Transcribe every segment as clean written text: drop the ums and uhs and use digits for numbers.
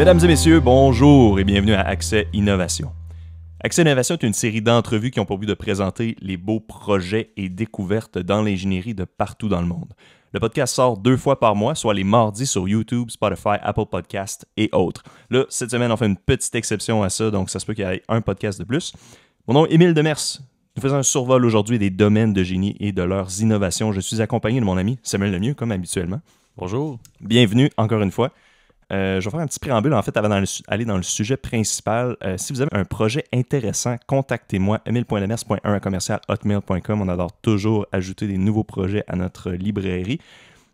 Mesdames et messieurs, bonjour et bienvenue à Accès Innovation. Accès Innovation est une série d'entrevues qui ont pour but de présenter les beaux projets et découvertes dans l'ingénierie de partout dans le monde. Le podcast sort 2 fois par mois, soit les mardis sur YouTube, Spotify, Apple Podcasts et autres. Là, cette semaine, on fait une petite exception à ça, donc ça se peut qu'il y ait un podcast de plus. Mon nom est Émile Demers. Nous faisons un survol aujourd'hui des domaines de génie et de leurs innovations. Je suis accompagné de mon ami Samuel Lemieux, comme habituellement. Bonjour. Bienvenue encore une fois. Je vais faire un petit préambule en fait avant d'aller dans le sujet principal. Si vous avez un projet intéressant, contactez-moi emile.lemers.1@hotmail.com. On adore toujours ajouter des nouveaux projets à notre librairie.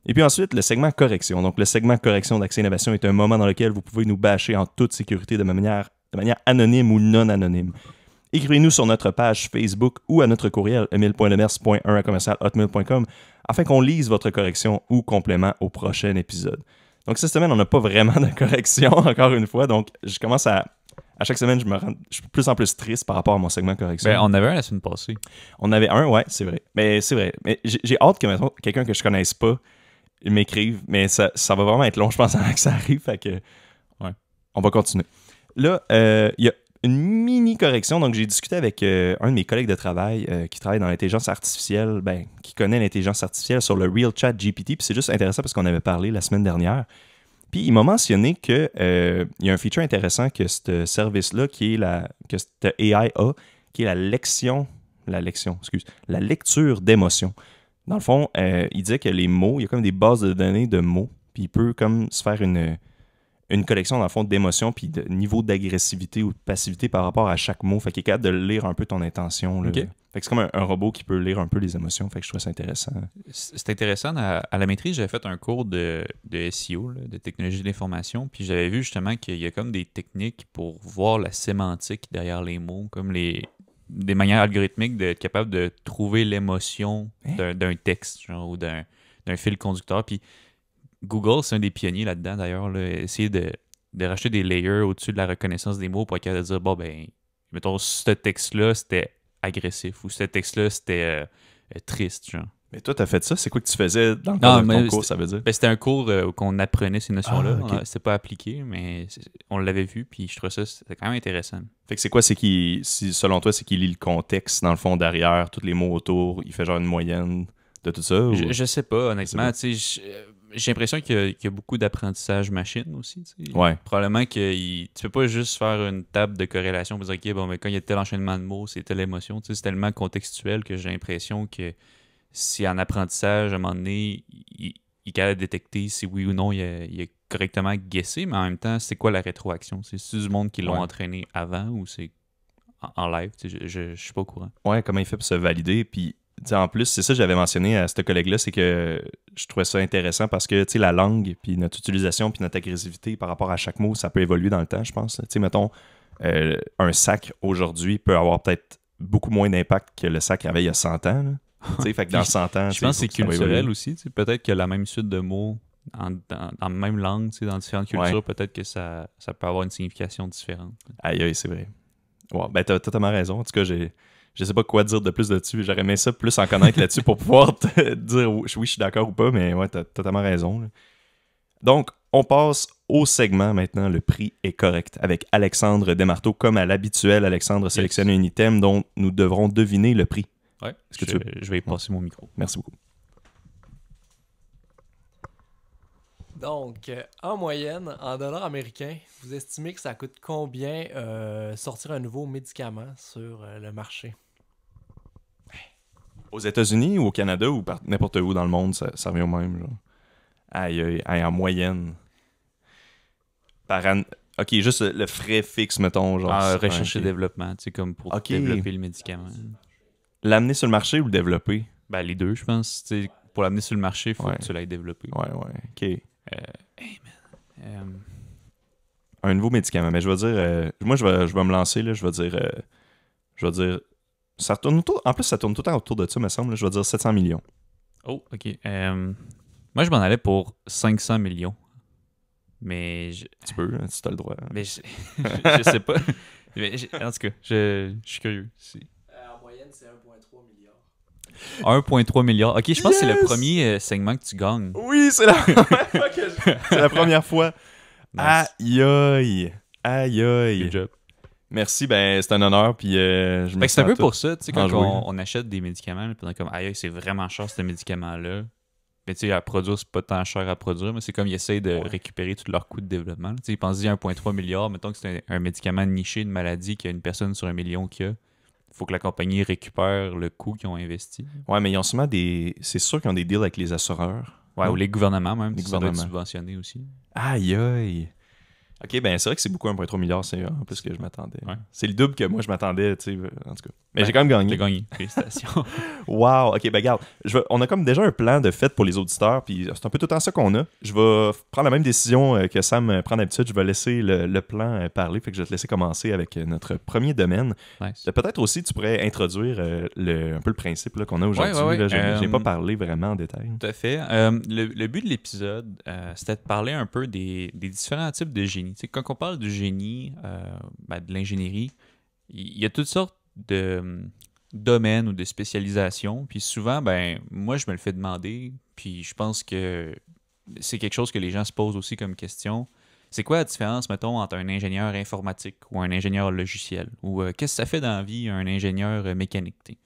Et puis ensuite, le segment correction. Donc le segment correction d'Accès Innovation est un moment dans lequel vous pouvez nous bâcher en toute sécurité de manière anonyme ou non anonyme. Écrivez-nous sur notre page Facebook ou à notre courriel emile.lemers.1@hotmail.com afin qu'on lise votre correction ou complément au prochain épisode. Donc, cette semaine, on n'a pas vraiment de correction, encore une fois. Donc, je commence à chaque semaine, je suis de plus en plus triste par rapport à mon segment correction. Ben, on avait un la semaine passée. On avait un, ouais, c'est vrai. Mais c'est vrai. Mais j'ai hâte que, mettons, quelqu'un que je connaisse pas m'écrive. Mais ça va vraiment être long, je pense, avant que ça arrive. Fait que, ouais, on va continuer. Là, il y a une mini-correction. Donc, j'ai discuté avec un de mes collègues de travail qui travaille dans l'intelligence artificielle, qui connaît l'intelligence artificielle sur le Real Chat GPT. Puis c'est juste intéressant parce qu'on avait parlé la semaine dernière. Puis il m'a mentionné qu'il y a un feature intéressant que ce service-là, que cette AI a, qui est la lecture d'émotions. Dans le fond, il disait que les mots, il y a comme des bases de données de mots, puis il peut comme se faire une collection, dans le fond, d'émotions puis de niveau d'agressivité ou de passivité par rapport à chaque mot. Fait qu'il est capable de lire un peu ton intention. Là. Okay. Fait que c'est comme un robot qui peut lire un peu les émotions. Fait que je trouve ça intéressant. C'est intéressant. À la maîtrise, j'avais fait un cours de SEO, là, de technologie de l'information, puis j'avais vu justement qu'il y a comme des techniques pour voir la sémantique derrière les mots, comme des manières algorithmiques d'être capable de trouver l'émotion d'un texte genre, ou d'un fil conducteur. Puis Google, c'est un des pionniers là-dedans, d'ailleurs. Là, essayer de racheter des layers au-dessus de la reconnaissance des mots pour être capable de dire, bon, ben, mettons, ce texte-là, c'était agressif ou ce texte-là, c'était triste, genre. Mais toi, t'as fait ça? C'est quoi que tu faisais dans le cadre de ton cours, ça veut dire? Ben, c'était un cours où on apprenait ces notions-là. Okay. C'était pas appliqué, mais on l'avait vu, puis je trouvais ça, c'était quand même intéressant. Fait que c'est quoi? Selon toi, c'est qu'il lit le contexte, dans le fond, derrière, tous les mots autour, il fait genre une moyenne de tout ça? Ou... Je sais pas, honnêtement. Tu sais, j'ai l'impression qu'il y a beaucoup d'apprentissage machine aussi. Ouais. Probablement que tu peux pas juste faire une table de corrélation pour dire OK, bon, mais quand il y a tel enchaînement de mots, c'est telle émotion. Tu sais, c'est tellement contextuel que j'ai l'impression que si en apprentissage, à un moment donné, il est capable de détecter si oui ou non il a correctement guessé, mais en même temps, c'est quoi la rétroaction? C'est du monde qui l'ont entraîné avant ou c'est en live? Tu sais, je suis pas au courant. Ouais, comment il fait pour se valider? Puis en plus, c'est ça que j'avais mentionné à ce collègue-là, c'est que je trouvais ça intéressant parce que la langue, puis notre utilisation, puis notre agressivité par rapport à chaque mot, ça peut évoluer dans le temps, je pense. Mettons, un sac aujourd'hui peut avoir peut-être beaucoup moins d'impact que le sac qu'il y avait il y a 100 ans. Fait que dans 100 ans, je pense que c'est culturel aussi. Peut-être qu'il y a la même suite de mots dans la même langue, dans différentes cultures, peut-être que ça peut avoir une signification différente. Aïe, c'est vrai. Ouais, ben, t'as totalement raison. En tout cas, je sais pas quoi dire de plus là-dessus. J'aurais aimé ça plus en connaître là-dessus pour pouvoir te dire oui, je suis d'accord ou pas, mais ouais, t'as totalement raison. Là. Donc, on passe au segment maintenant. Le prix est correct. Avec Alexandre Desmarteaux, comme à l'habituel, Alexandre sélectionne un item dont nous devrons deviner le prix. Ouais, je vais y passer mon micro. Merci beaucoup. Donc, en moyenne, en dollars américains, vous estimez que ça coûte combien sortir un nouveau médicament sur le marché? Aux États-Unis ou au Canada ou n'importe où dans le monde, ça revient au même. Genre. Aïe, en moyenne. Par an... OK, juste le frais fixe, mettons. Genre, recherche et développement, tu sais, comme pour développer le médicament. L'amener sur le marché ou le développer? Ben, les deux, je pense. T'sais, pour l'amener sur le marché, il faut que tu l'aies développé. Ouais, OK. Un nouveau médicament. Mais je vais dire... moi, je vais me lancer, là. Je vais dire... Ça tourne en plus, ça tourne tout le temps autour de ça, me semble. Là, je vais dire 700 millions. Oh, OK. Moi, je m'en allais pour 500 millions. Mais... Tu peux, hein, tu as le droit. Mais je sais pas. Mais en tout cas, je suis curieux. En moyenne, c'est 1,3 milliard. 1,3 milliard. OK, je pense que c'est le premier segment que tu gagnes. Oui, c'est la première fois. Aïe aïe! Aïe aïe! Good job. Merci, ben c'est un honneur, puis je me Fait que c'est un sens peu tout pour ça, tu sais, quand enjoué. on achète des médicaments, puis on est comme, aïe, c'est vraiment cher ce médicament-là. Mais tu sais, à produire, c'est pas tant cher à produire, mais c'est comme ils essayent de récupérer tout leur coût de développement. Tu sais, ils pensent à 1,3 milliard, mettons que c'est un médicament niché, une maladie qu'il y a une personne sur 1 million qui a. Il faut que la compagnie récupère le coût qu'ils ont investi. Ouais, mais ils ont sûrement des. C'est sûr qu'ils ont des deals avec les assureurs. Ouais, Non? ou les gouvernements même, Les ça doit être gouvernements. subventionné aussi. Aïe aïe! Ok, ben c'est vrai que c'est beaucoup 1,3 milliard, c'est en plus que je m'attendais. Ouais. C'est le double que moi je m'attendais, tu sais, en tout cas. Mais Ouais, j'ai quand même T'as gagné. gagné. Félicitations. Wow! Ok, ben regarde, on a comme déjà un plan de fête pour les auditeurs, puis c'est un peu tout le temps ça qu'on a. Je vais prendre la même décision que Sam prend d'habitude. Je vais laisser le plan parler, fait que je vais te laisser commencer avec notre premier domaine. Nice. Peut-être aussi, tu pourrais introduire un peu le principe là, qu'on a aujourd'hui. Ouais. Là. Je n'ai pas parlé vraiment en détail. Tout à fait. Le but de l'épisode, c'était de parler un peu des différents types de génie. Tu sais, quand on parle du génie, de l'ingénierie, il y a toutes sortes de domaines ou de spécialisations. Puis souvent, moi, je me le fais demander. Puis je pense que c'est quelque chose que les gens se posent aussi comme question. C'est quoi la différence, mettons, entre un ingénieur informatique ou un ingénieur logiciel? Ou qu'est-ce que ça fait dans la vie un ingénieur mécanique? T'sais?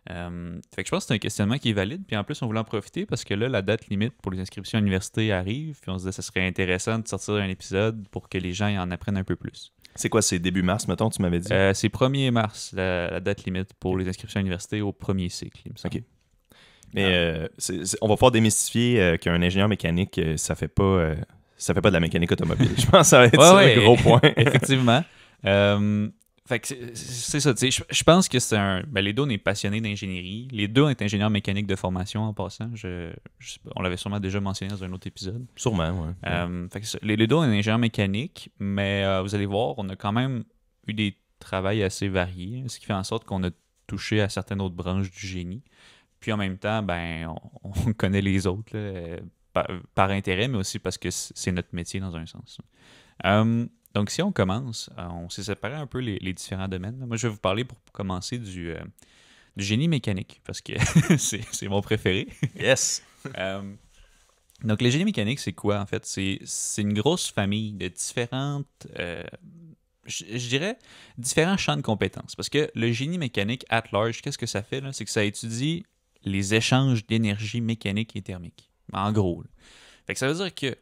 Fait que je pense que c'est un questionnement qui est valide. Puis en plus, on voulait en profiter parce que là, la date limite pour les inscriptions à l'université arrive. Puis on se disait que ce serait intéressant de sortir un épisode pour que les gens y en apprennent un peu plus. C'est quoi, c'est début mars, mettons, tu m'avais dit? C'est 1er mars, la date limite pour les inscriptions à l'université au premier cycle, il me semble. OK. Mais on va pouvoir démystifier qu'un ingénieur mécanique, ça fait pas de la mécanique automobile. Je pense que ça va être ça, Ouais, le gros point. Effectivement. Fait que c'est ça, tu sais, je pense que c'est les deux, on est passionnés d'ingénierie. Les deux, on est ingénieurs mécaniques de formation en passant. On l'avait sûrement déjà mentionné dans un autre épisode. Sûrement, ouais. Fait que les deux, on est ingénieurs mécaniques, mais vous allez voir, on a quand même eu des travails assez variés, ce qui fait en sorte qu'on a touché à certaines autres branches du génie. Puis en même temps, on connaît les autres là, par intérêt, mais aussi parce que c'est notre métier dans un sens. Donc, si on commence, on s'est séparé un peu les différents domaines. Moi, je vais vous parler pour commencer du génie mécanique, parce que c'est mon préféré. Yes! Donc, le génie mécanique, c'est quoi, en fait? C'est une grosse famille de différentes, je dirais, différents champs de compétences. Parce que le génie mécanique, at large, qu'est-ce que ça fait? C'est que ça étudie les échanges d'énergie mécanique et thermique. En gros. Là. Fait que ça veut dire que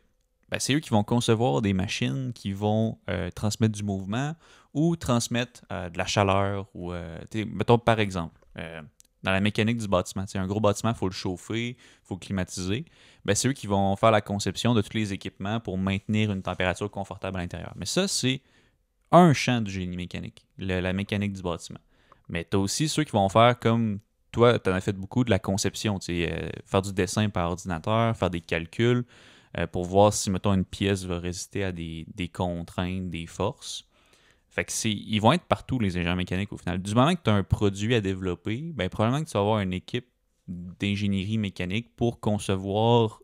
c'est eux qui vont concevoir des machines qui vont transmettre du mouvement ou transmettre de la chaleur. Ou, mettons, par exemple, dans la mécanique du bâtiment, un gros bâtiment, il faut le chauffer, il faut le climatiser. C'est eux qui vont faire la conception de tous les équipements pour maintenir une température confortable à l'intérieur. Mais ça, c'est un champ du génie mécanique, la mécanique du bâtiment. Mais tu as aussi ceux qui vont faire comme toi, tu en as fait beaucoup de la conception, faire du dessin par ordinateur, faire des calculs, pour voir si, mettons, une pièce va résister à des contraintes, des forces. Fait que ils vont être partout, les ingénieurs mécaniques, au final. Du moment que tu as un produit à développer, probablement que tu vas avoir une équipe d'ingénierie mécanique pour concevoir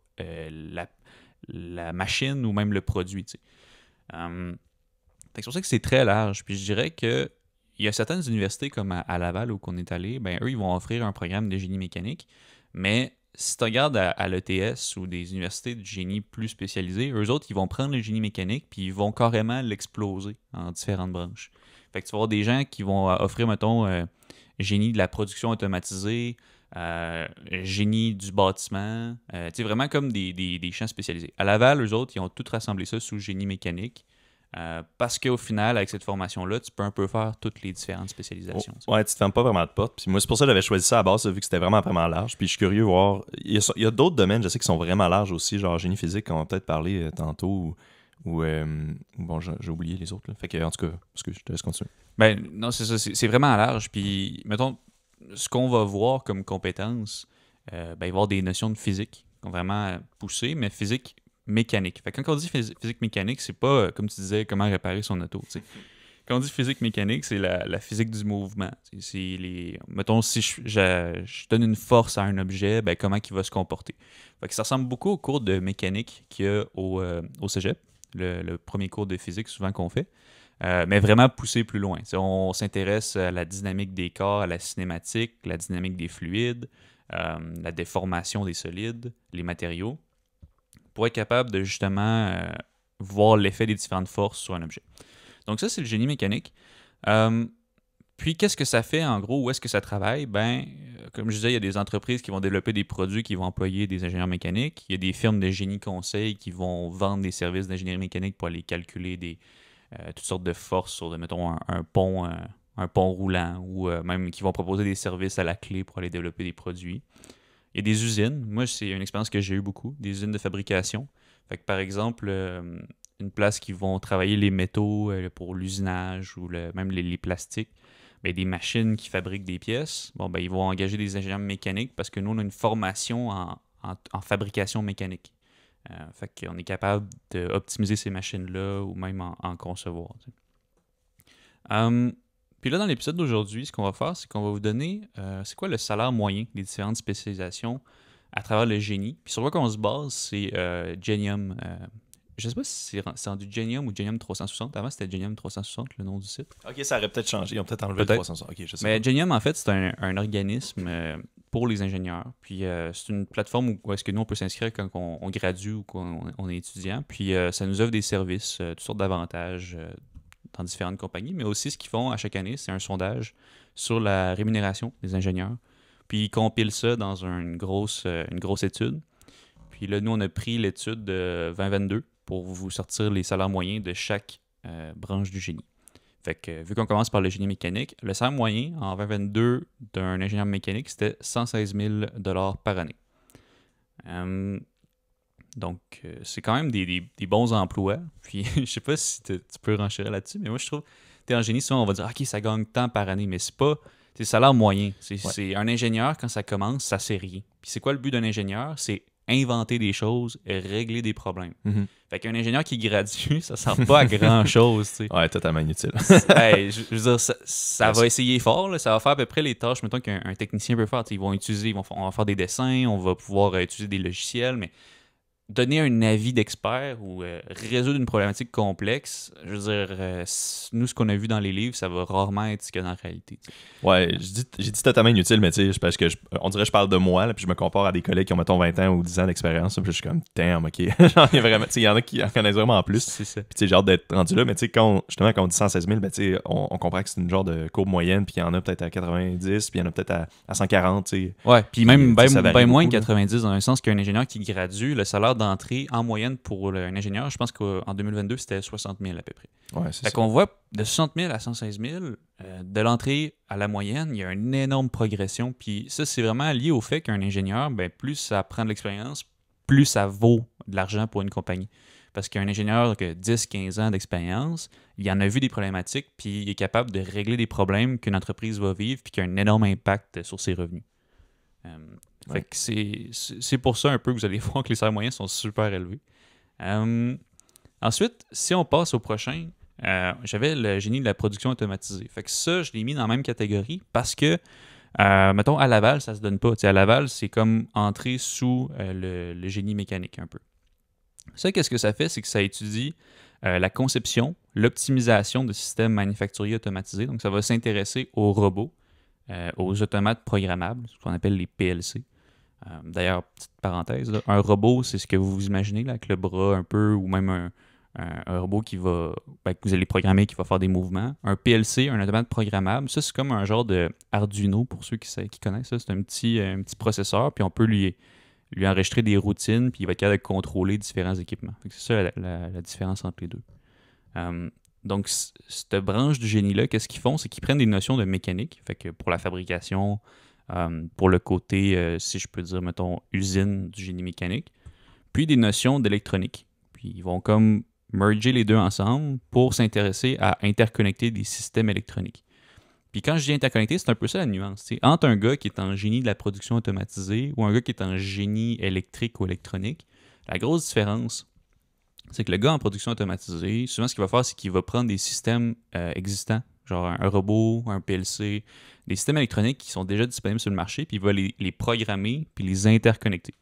la machine ou même le produit. C'est pour ça que c'est très large. Puis je dirais que il y a certaines universités comme à Laval où on est allé, eux, ils vont offrir un programme de génie mécanique, mais si tu regardes à l'ETS ou des universités de génie plus spécialisées, eux autres, ils vont prendre le génie mécanique puis ils vont carrément l'exploser en différentes branches. Fait que tu vas avoir des gens qui vont offrir, mettons, génie de la production automatisée, génie du bâtiment, vraiment comme des champs spécialisés. À Laval, eux autres, ils ont tout rassemblé ça sous génie mécanique. Parce qu'au final, avec cette formation-là, tu peux un peu faire toutes les différentes spécialisations. Ouais, tu te fermes pas vraiment de porte. Puis moi, c'est pour ça que j'avais choisi ça à base, vu que c'était vraiment large. Puis je suis curieux de voir. Il y a d'autres domaines, je sais, qui sont vraiment larges aussi, genre génie physique, on va peut-être parler tantôt. Bon, j'ai oublié les autres. Là. Fait que, en tout cas, je te laisse continuer. Non, c'est ça. C'est vraiment large. Puis, mettons, ce qu'on va voir comme compétences, il va y avoir des notions de physique qui sont vraiment poussées, mais physique mécanique. Fait que quand on dit physique mécanique, c'est pas, comme tu disais, comment réparer son auto. T'sais. Quand on dit physique mécanique, c'est la physique du mouvement. Mettons, si je donne une force à un objet, comment il va se comporter. Fait que ça ressemble beaucoup au cours de mécanique qu'il y a au cégep, le premier cours de physique souvent qu'on fait, mais vraiment poussé plus loin. T'sais, on s'intéresse à la dynamique des corps, à la cinématique, la dynamique des fluides, la déformation des solides, les matériaux, pour être capable de justement voir l'effet des différentes forces sur un objet. Donc ça, c'est le génie mécanique. Puis, qu'est-ce que ça fait, en gros? Où est-ce que ça travaille? Comme je disais, il y a des entreprises qui vont développer des produits qui vont employer des ingénieurs mécaniques. Il y a des firmes de génie conseil qui vont vendre des services d'ingénierie mécanique pour aller calculer toutes sortes de forces sur, mettons, un pont roulant ou même qui vont proposer des services à la clé pour aller développer des produits. Il y a des usines. Moi, c'est une expérience que j'ai eu beaucoup, des usines de fabrication. Fait que, par exemple, une place qui vont travailler les métaux pour l'usinage ou même les plastiques. Des machines qui fabriquent des pièces, ils vont engager des ingénieurs mécaniques parce que nous, on a une formation en fabrication mécanique. Fait qu'on est capable d'optimiser ces machines-là ou même en concevoir. Puis là, dans l'épisode d'aujourd'hui, ce qu'on va faire, c'est qu'on va vous donner c'est quoi le salaire moyen des différentes spécialisations à travers le génie. Puis sur quoi on se base, c'est Genium. Je sais pas si c'est rendu Genium ou Genium 360. Avant, c'était Genium 360, le nom du site. Ok, ça aurait peut-être changé. Ils ont peut-être enlevé le 360. Ok, je sais Mais pas. Genium, en fait, c'est un organisme pour les ingénieurs. Puis c'est une plateforme où est-ce que nous, on peut s'inscrire quand on gradue ou quand on est étudiant. Puis ça nous offre des services, toutes sortes d'avantages dans différentes compagnies. Mais aussi, ce qu'ils font à chaque année, c'est un sondage sur la rémunération des ingénieurs. Puis ils compilent ça dans une grosse étude. Puis là, nous, on a pris l'étude de 2022 pour vous sortir les salaires moyens de chaque branche du génie. Fait que, vu qu'on commence par le génie mécanique, le salaire moyen en 2022 d'un ingénieur mécanique, c'était 116 000 $ par année. Donc, c'est quand même des bons emplois. Puis, je sais pas si tu peux renchérir là-dessus, mais moi, je trouve, tu es en génie, souvent, on va dire, OK, ça gagne tant par année, mais c'est pas... C'est le salaire moyen. C'est un ingénieur, quand ça commence, ça sait rien. Puis, c'est quoi le but d'un ingénieur? C'est inventer des choses et régler des problèmes. Fait qu'un ingénieur qui gradue, ça ne sert pas à grand-chose. T'sais. Ouais, totalement inutile. Je veux dire, ça va essayer fort. Là, ça va faire à peu près les tâches, mettons, qu'un technicien peut faire. T'sais, on va faire des dessins, on va pouvoir utiliser des logiciels, mais donner un avis d'expert ou résoudre une problématique complexe, je veux dire, nous, ce qu'on a vu dans les livres, ça va rarement être ce qu'il y a dans la réalité. T'sais. Ouais, j'ai dit totalement inutile, mais tu sais, parce que on dirait que je parle de moi, là, puis je me compare à des collègues qui ont, mettons, 20 ans ou 10 ans d'expérience, puis je suis comme, damn, ok. Genre, il y en a qui en connaissent vraiment en plus. C'est ça. Puis tu sais, j'ai hâte d'être rendu là, mais tu sais, quand on dit 116 000, ben, tu sais, on comprend que c'est une genre de courbe moyenne, puis il y en a peut-être à 90, puis il y en a peut-être à 140, tu sais. Ouais, puis même bien moins que beaucoup, 90, dans un sens qu'un ingénieur qui gradue, le salaire d'entrée en moyenne pour un ingénieur, je pense qu'en 2022, c'était 60 000 à peu près. Ouais, c'est fait ça. qu'on voit de 60 000 à 116 000, de l'entrée à la moyenne, il y a une énorme progression. Puis ça, c'est vraiment lié au fait qu'un ingénieur, plus ça prend de l'expérience, plus ça vaut de l'argent pour une compagnie. Parce qu'un ingénieur qui a 10-15 ans d'expérience, il en a vu des problématiques, puis il est capable de régler des problèmes qu'une entreprise va vivre, puis qui a un énorme impact sur ses revenus. Fait que c'est pour ça un peu que vous allez voir que les salaires moyens sont super élevés. Ensuite, si on passe au prochain, j'avais le génie de la production automatisée. Fait que ça, je l'ai mis dans la même catégorie parce que, mettons, à Laval, ça se donne pas. T'sais, à Laval, c'est comme entrer sous le génie mécanique un peu. Ça, qu'est-ce que ça fait? C'est que ça étudie la conception, l'optimisation de systèmes manufacturiers automatisés. Donc, ça va s'intéresser aux robots, aux automates programmables, ce qu'on appelle les PLC. D'ailleurs, petite parenthèse, là, un robot, c'est ce que vous imaginez là, avec le bras un peu, ou même un robot qui va, que vous allez programmer, qui va faire des mouvements. Un PLC, un automate programmable, ça c'est comme un genre de Arduino pour ceux qui connaissent ça. C'est un petit processeur, puis on peut lui enregistrer des routines, puis il va être capable de contrôler différents équipements. C'est ça la différence entre les deux. Donc, cette branche du génie-là, qu'est-ce qu'ils font? C'est qu'ils prennent des notions de mécanique, fait que pour la fabrication, pour le côté, si je peux dire, mettons, usine du génie mécanique, puis des notions d'électronique. Puis ils vont comme merger les deux ensemble pour s'intéresser à interconnecter des systèmes électroniques. Puis quand je dis interconnecter, c'est un peu ça la nuance. T'sais. Entre un gars qui est en génie de la production automatisée ou un gars qui est en génie électrique ou électronique, la grosse différence, c'est que le gars en production automatisée, souvent ce qu'il va faire, c'est qu'il va prendre des systèmes existants, genre un robot, un PLC, des systèmes électroniques qui sont déjà disponibles sur le marché, puis il va les programmer puis les interconnecter.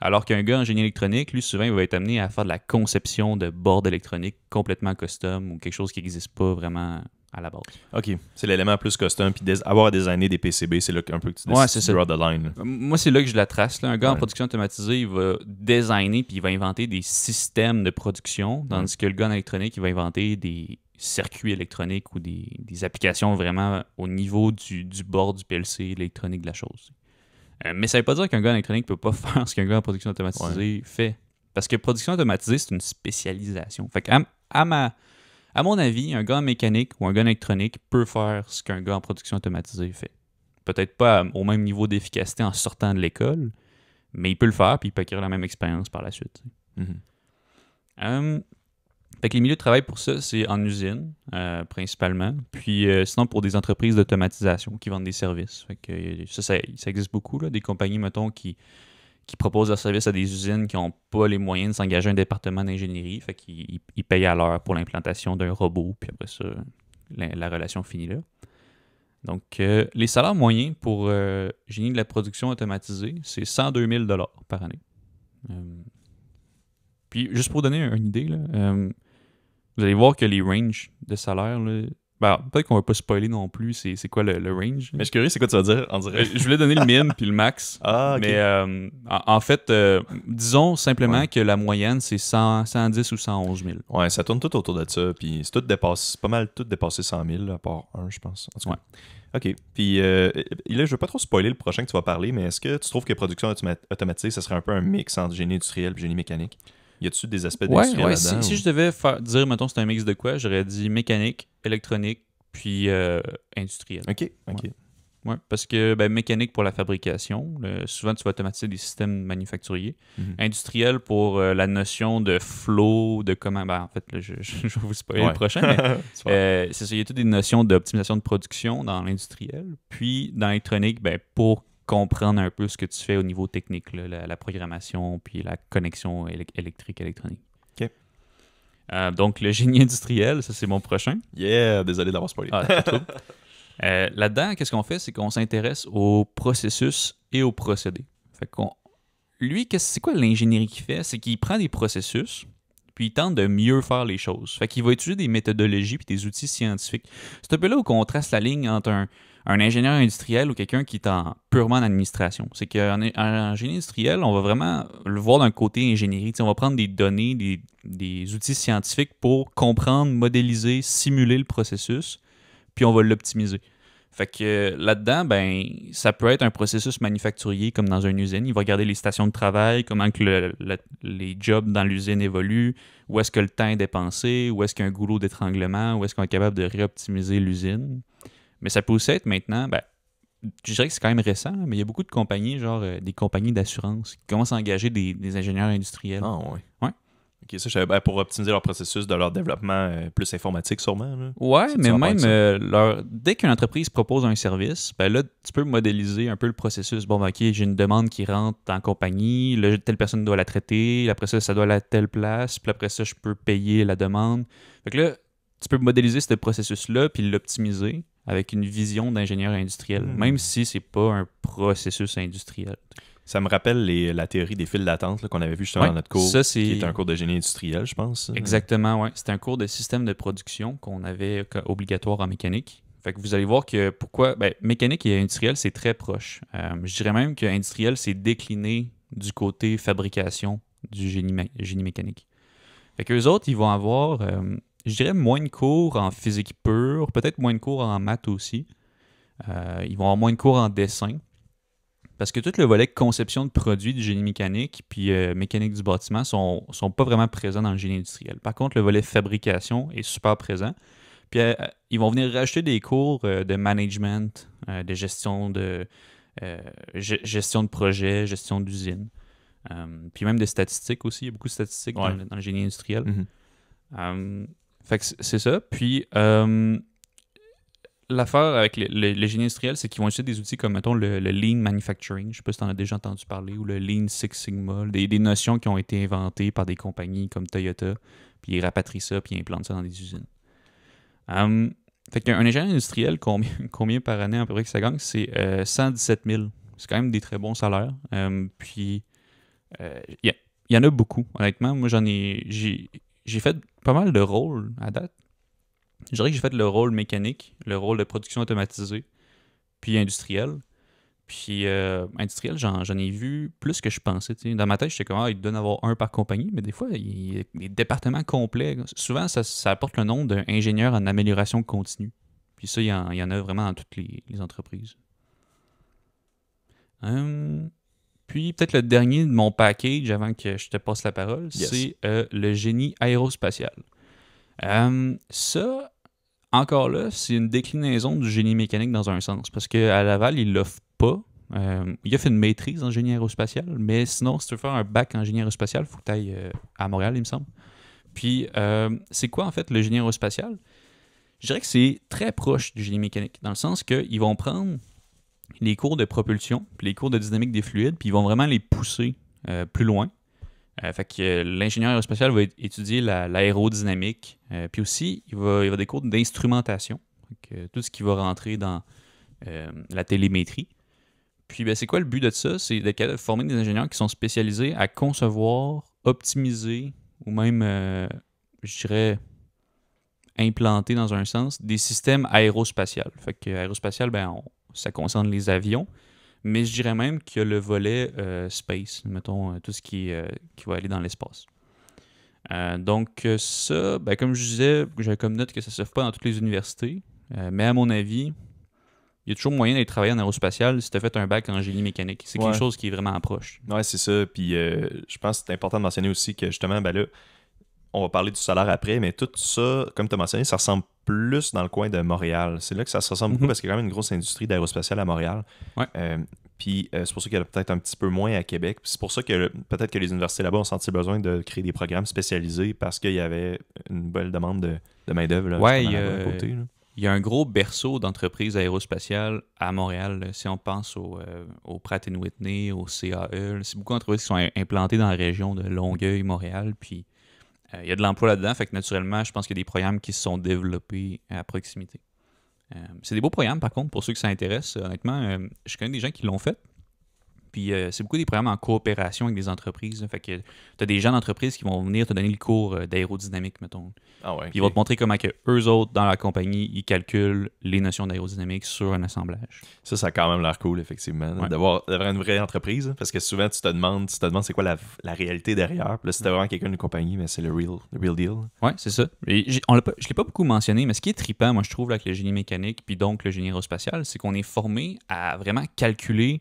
Alors qu'un gars en génie électronique, lui, souvent, il va être amené à faire de la conception de boards électroniques complètement custom ou quelque chose qui n'existe pas vraiment à la base. OK. C'est l'élément plus custom. Puis avoir à designer des PCB, c'est là un peu que tu Ouais, c'est ça. draw the line. Là. Moi, c'est là que je la trace. Là. Un gars en Ouais. production automatisée, il va designer puis il va inventer des systèmes de production, tandis que le gars en électronique, il va inventer des circuits électroniques ou des applications vraiment au niveau du bord du PLC, l'électronique de la chose. Mais ça veut pas dire qu'un gars en électronique peut pas faire ce qu'un gars en production automatisée fait. Parce que production automatisée, c'est une spécialisation. Fait que à mon avis, un gars en mécanique ou un gars en électronique peut faire ce qu'un gars en production automatisée fait. Peut-être pas au même niveau d'efficacité en sortant de l'école, mais il peut le faire puis il peut acquérir la même expérience par la suite. Fait que les milieux de travail pour ça, c'est en usine, principalement. Puis sinon, pour des entreprises d'automatisation qui vendent des services. Fait que ça existe beaucoup, là, des compagnies, mettons, qui proposent leurs services à des usines qui n'ont pas les moyens de s'engager un département d'ingénierie. Fait qu'ils payent à l'heure pour l'implantation d'un robot. Puis après ça, la relation finit là. Donc, les salaires moyens pour génie de la production automatisée, c'est 102 000 $ par année. Puis, juste pour donner une idée, là, vous allez voir que les ranges de salaire, là, peut-être qu'on va pas spoiler non plus, c'est quoi le range. Mais je suis curieux, c'est quoi tu vas dire, on dirait? Je voulais donner le min puis le max. Ah, OK. Mais en fait, disons simplement que la moyenne, c'est 110 ou 111 000. Ouais, ça tourne tout autour de ça. Puis c'est pas mal tout dépassé 100 000, là, à part un, je pense. En tout cas. OK. Puis là, je veux pas trop spoiler le prochain que tu vas parler, mais est-ce que tu trouves que production automatisée, ça serait un peu un mix entre génie industriel et génie mécanique? Y a-tu des aspects d'industriel là-dedans? Si je devais dire, mettons, c'est un mix de quoi, j'aurais dit mécanique, électronique, puis industriel. OK. Ouais, parce que mécanique pour la fabrication, souvent tu vas automatiser des systèmes manufacturiers. Industriel pour la notion de flow, de comment. En fait, là, je vais vous spoiler le prochain, mais c'est ça, il y a toutes des notions d'optimisation de production dans l'industriel. Puis dans l'électronique, pour comprendre un peu ce que tu fais au niveau technique, là, la programmation, puis la connexion électrique-électronique. OK. Donc le génie industriel, ça c'est mon prochain. Yeah, désolé d'avoir spoilé. Pas trop. Là-dedans, qu'est-ce qu'on fait? C'est qu'on s'intéresse au processus et aux procédés. Fait lui, c'est quoi l'ingénierie qu'il fait? C'est qu'il prend des processus, puis il tente de mieux faire les choses. Fait qu'il va utiliser des méthodologies puis des outils scientifiques. C'est un peu là où on trace la ligne entre un ingénieur industriel ou quelqu'un qui est purement en administration. C'est qu'en génie industriel, on va vraiment le voir d'un côté ingénierie. On va prendre des données, des outils scientifiques pour comprendre, modéliser, simuler le processus, puis on va l'optimiser. Fait que là-dedans, ça peut être un processus manufacturier comme dans une usine. Il va regarder les stations de travail, comment que les jobs dans l'usine évoluent, où est-ce que le temps est dépensé, où est-ce qu'il y a un goulot d'étranglement, où est-ce qu'on est capable de réoptimiser l'usine. Mais ça peut aussi être maintenant, je dirais que c'est quand même récent, mais il y a beaucoup de compagnies, genre des compagnies d'assurance, qui commencent à engager des ingénieurs industriels. Ah, ouais. Ouais. OK, ça, je savais, pour optimiser leur processus de leur développement plus informatique, sûrement. Là. Ouais, C'est mais même dès qu'une entreprise propose un service, là, tu peux modéliser un peu le processus. Bon, OK, j'ai une demande qui rentre en compagnie, là, telle personne doit la traiter, après ça doit aller à telle place, puis après ça, je peux payer la demande. Fait que là, tu peux modéliser ce processus-là puis l'optimiser avec une vision d'ingénieur industriel, même si c'est pas un processus industriel. Ça me rappelle la théorie des files d'attente là, qu'on avait vu justement dans notre cours, qui est un cours de génie industriel, je pense. Exactement, oui. C'est un cours de système de production qu'on avait obligatoire en mécanique. Fait que vous allez voir que pourquoi mécanique et industriel, c'est très proche. Je dirais même que industriel, c'est décliné du côté fabrication du génie mécanique. Fait qu'eux autres, ils vont avoir, je dirais, moins de cours en physique pure, peut-être moins de cours en maths aussi. Ils vont avoir moins de cours en dessin. Parce que tout le volet conception de produits du génie mécanique puis mécanique du bâtiment sont pas vraiment présents dans le génie industriel. Par contre, le volet fabrication est super présent. Puis ils vont venir rajouter des cours de management, de gestion de projet, gestion d'usine. Puis même de statistiques aussi. Il y a beaucoup de statistiques dans le génie industriel. Fait que c'est ça. Puis l'affaire avec le génie industriel, c'est qu'ils vont utiliser des outils comme, mettons, le Lean Manufacturing. Je ne sais pas si tu en as déjà entendu parler, ou le Lean Six Sigma. Des notions qui ont été inventées par des compagnies comme Toyota, puis ils rapatrient ça, puis ils implantent ça dans des usines. Fait qu'un ingénieur industriel, combien par année à peu près que ça gagne? C'est 117 000. C'est quand même des très bons salaires. Puis, il y en a beaucoup, honnêtement. Moi, j'ai fait pas mal de rôles à date. Je dirais que j'ai fait le rôle mécanique, le rôle de production automatisée, puis industriel. Puis industriel, j'en ai vu plus que je pensais. T'sais. Dans ma tête, j'étais comme, il doit y en avoir un par compagnie, mais des fois, il y a des départements complets. Souvent, ça apporte le nom d'un ingénieur en amélioration continue. Puis ça, il y en a vraiment dans toutes les entreprises. Puis peut-être le dernier de mon package, avant que je te passe la parole, c'est le génie aérospatial. Ça, encore là, c'est une déclinaison du génie mécanique dans un sens. Parce qu'à Laval, il l'offre pas. Il a fait une maîtrise en génie aérospatial, mais sinon, si tu veux faire un bac en génie aérospatial, il faut que tu ailles à Montréal, il me semble. Puis, c'est quoi en fait le génie aérospatial? Je dirais que c'est très proche du génie mécanique, dans le sens qu'ils vont prendre les cours de propulsion, puis les cours de dynamique des fluides, puis ils vont vraiment les pousser plus loin. Fait que l'ingénieur aérospatial va étudier l'aérodynamique, puis aussi, il va avoir des cours d'instrumentation, tout ce qui va rentrer dans la télémétrie. Puis, c'est quoi le but de ça? C'est de former des ingénieurs qui sont spécialisés à concevoir, optimiser, ou même, je dirais, implanter dans un sens, des systèmes aérospatials. Fait que aérospatial, ça concerne les avions, mais je dirais même qu'il y a le volet space, mettons, tout ce qui va aller dans l'espace. Donc ça, comme je disais, j'ai comme note que ça ne se fait pas dans toutes les universités, mais à mon avis, il y a toujours moyen d'aller travailler en aérospatial si tu as fait un bac en génie mécanique. C'est quelque chose qui est vraiment proche. Ouais, c'est ça. Puis je pense que c'est important de mentionner aussi que justement, là, on va parler du salaire après, mais tout ça, comme tu as mentionné, ça ressemble plus dans le coin de Montréal. C'est là que ça se ressemble beaucoup parce qu'il y a quand même une grosse industrie d'aérospatiale à Montréal. Ouais. Puis c'est pour ça qu'il y a peut-être un petit peu moins à Québec. Puis c'est pour ça que peut-être que les universités là-bas ont senti le besoin de créer des programmes spécialisés parce qu'il y avait une belle demande de main-d'œuvre. Ouais, il y a un gros berceau d'entreprises aérospatiales à Montréal. Là. Si on pense au Pratt & Whitney, au CAE, c'est beaucoup d'entreprises qui sont implantées dans la région de Longueuil, Montréal. Puis il y a de l'emploi là-dedans, fait que naturellement, je pense qu'il y a des programmes qui se sont développés à proximité. C'est des beaux programmes, par contre, pour ceux que ça intéresse. Honnêtement, je connais des gens qui l'ont fait. Puis c'est beaucoup des programmes en coopération avec des entreprises. Là. Fait que tu as des gens d'entreprise qui vont venir te donner le cours d'aérodynamique, mettons. Ah ouais, Puis ils vont te montrer comment que eux autres, dans la compagnie, ils calculent les notions d'aérodynamique sur un assemblage. Ça a quand même l'air cool, effectivement, d'avoir une vraie entreprise. Hein, parce que souvent, tu te demandes c'est quoi la réalité derrière. Puis là, si t'as vraiment quelqu'un d'une compagnie, mais c'est le real deal. Ouais, c'est ça. Et je ne l'ai pas beaucoup mentionné, mais ce qui est trippant, moi, je trouve, là, avec le génie mécanique, puis donc le génie aérospatial, c'est qu'on est formé à vraiment calculer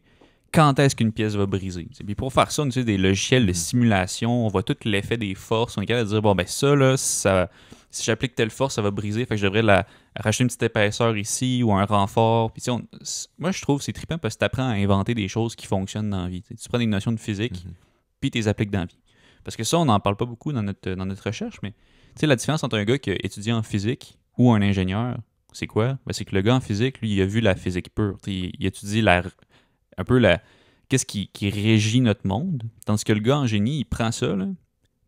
quand est-ce qu'une pièce va briser. Puis pour faire ça, on utilise des logiciels de simulation, on voit tout l'effet des forces, on est capable de dire, ça, là, si j'applique telle force, ça va briser, fait que je devrais racheter une petite épaisseur ici ou un renfort. Puis moi, je trouve que c'est trippant parce que tu apprends à inventer des choses qui fonctionnent dans la vie. Tu prends des notions de physique, puis tu les appliques dans la vie. Parce que ça, on n'en parle pas beaucoup dans notre recherche, mais la différence entre un gars qui a étudié en physique ou un ingénieur, c'est quoi? C'est que le gars en physique, lui, il a vu la physique pure. Il étudie un peu qu'est-ce qui régit notre monde. Tandis que le gars en génie, il prend ça, là,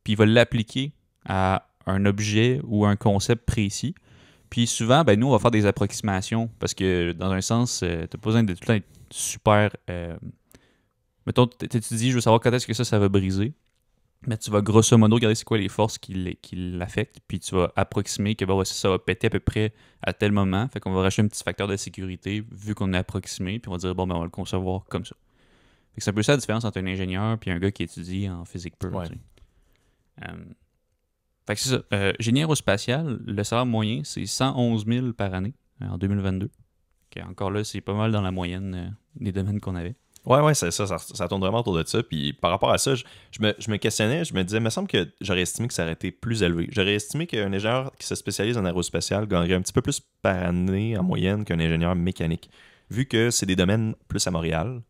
puis il va l'appliquer à un objet ou un concept précis. Puis souvent, nous, on va faire des approximations parce que, dans un sens, tu n'as pas besoin de tout le temps être super... mettons, tu dis, je veux savoir quand est-ce que ça va briser. Mais tu vas grosso modo regarder c'est quoi les forces qui l'affectent, puis tu vas approximer que ça va péter à peu près à tel moment. Fait qu'on va racheter un petit facteur de sécurité vu qu'on a approximé, puis on va dire on va le concevoir comme ça. Fait que c'est un peu ça la différence entre un ingénieur et un gars qui étudie en physique pure. Ouais. Fait que c'est ça. Génie aérospatial, le salaire moyen, c'est 111 000 par année en 2022. Encore là, c'est pas mal dans la moyenne des domaines qu'on avait. Ouais, ça tourne vraiment autour de ça. Puis par rapport à ça, je me questionnais, je me disais, il me semble que j'aurais estimé que ça aurait été plus élevé. J'aurais estimé qu'un ingénieur qui se spécialise en aérospatial gagnerait un petit peu plus par année en moyenne qu'un ingénieur mécanique. Vu que c'est des domaines plus à Montréal,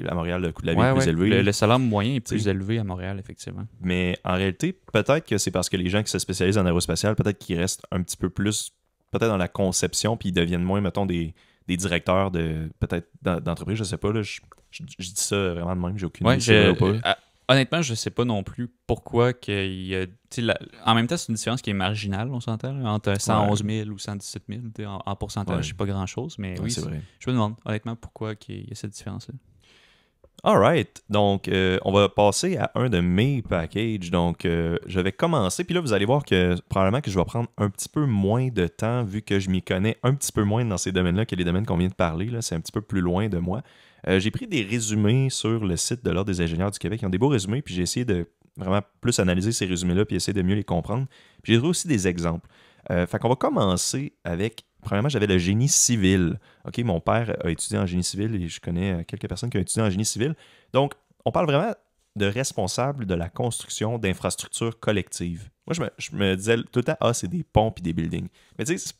à Montréal, le coût de la vie est plus élevé. Le salaire moyen est plus élevé à Montréal, effectivement. Mais en réalité, peut-être que c'est parce que les gens qui se spécialisent en aérospatial, peut-être qu'ils restent un petit peu plus, peut-être dans la conception, puis ils deviennent moins, mettons, des directeurs d'entreprise, je sais pas, là, je dis ça vraiment de même, j'ai aucune idée. Honnêtement, je sais pas non plus pourquoi qu'il y a... en même temps, c'est une différence qui est marginale, on s'entend, là, entre 111 000 ou 117 000. En pourcentage, c'est pas grand-chose, mais oui, c'est vrai. Je me demande, honnêtement, pourquoi qu'il y a cette différence-là. Alright, donc on va passer à un de mes packages. Donc je vais commencer, puis là vous allez voir que probablement que je vais prendre un petit peu moins de temps vu que je m'y connais un petit peu moins dans ces domaines-là que les domaines qu'on vient de parler. Là, c'est un petit peu plus loin de moi. J'ai pris des résumés sur le site de l'Ordre des ingénieurs du Québec. Ils ont des beaux résumés, puis j'ai essayé de vraiment plus analyser ces résumés-là, puis essayer de mieux les comprendre. Puis j'ai trouvé aussi des exemples. Fait qu'on va commencer avec. Premièrement, j'avais le génie civil. OK, mon père a étudié en génie civil et je connais quelques personnes qui ont étudié en génie civil. Donc, on parle vraiment de responsable de la construction d'infrastructures collectives. Moi, je me disais tout le temps, c'est des ponts et des buildings. Mais tu sais,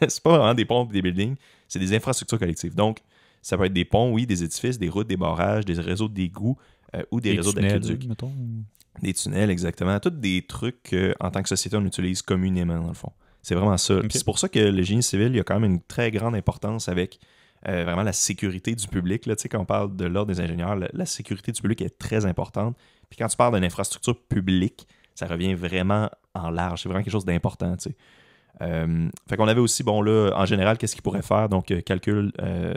c'est pas vraiment des ponts et des buildings, c'est des infrastructures collectives. Donc, ça peut être des ponts, oui, des édifices, des routes, des barrages, des réseaux d'égouts ou des réseaux d'aqueducs. Des tunnels, exactement. Tous des trucs qu'en tant que société, on utilise communément, dans le fond. C'est vraiment ça. Okay. C'est pour ça que le génie civil, il y a quand même une très grande importance avec vraiment la sécurité du public. Là, quand on parle de l'Ordre des ingénieurs, la sécurité du public est très importante. Puis quand tu parles d'une infrastructure publique, ça revient vraiment en large. C'est vraiment quelque chose d'important. Fait qu'on avait aussi, bon là, en général, qu'est-ce qu'ils pourraient faire? Donc, calcul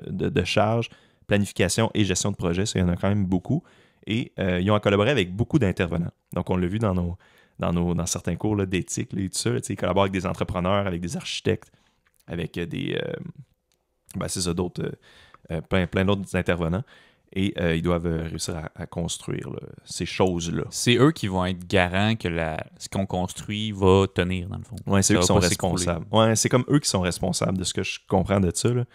de charges, planification et gestion de projet. Ça, il y en a quand même beaucoup. Et ils ont collaboré avec beaucoup d'intervenants. Donc, on l'a vu dans certains cours là, d'éthique là, et tout ça. Ils collaborent avec des entrepreneurs, avec des architectes, avec d'autres, plein d'autres intervenants. Et ils doivent réussir à construire là, ces choses-là. C'est eux qui vont être garants que ce qu'on construit va tenir, dans le fond. Oui, c'est eux qui sont responsables. Ouais, c'est comme eux qui sont responsables de ce que je comprends de ça. Là.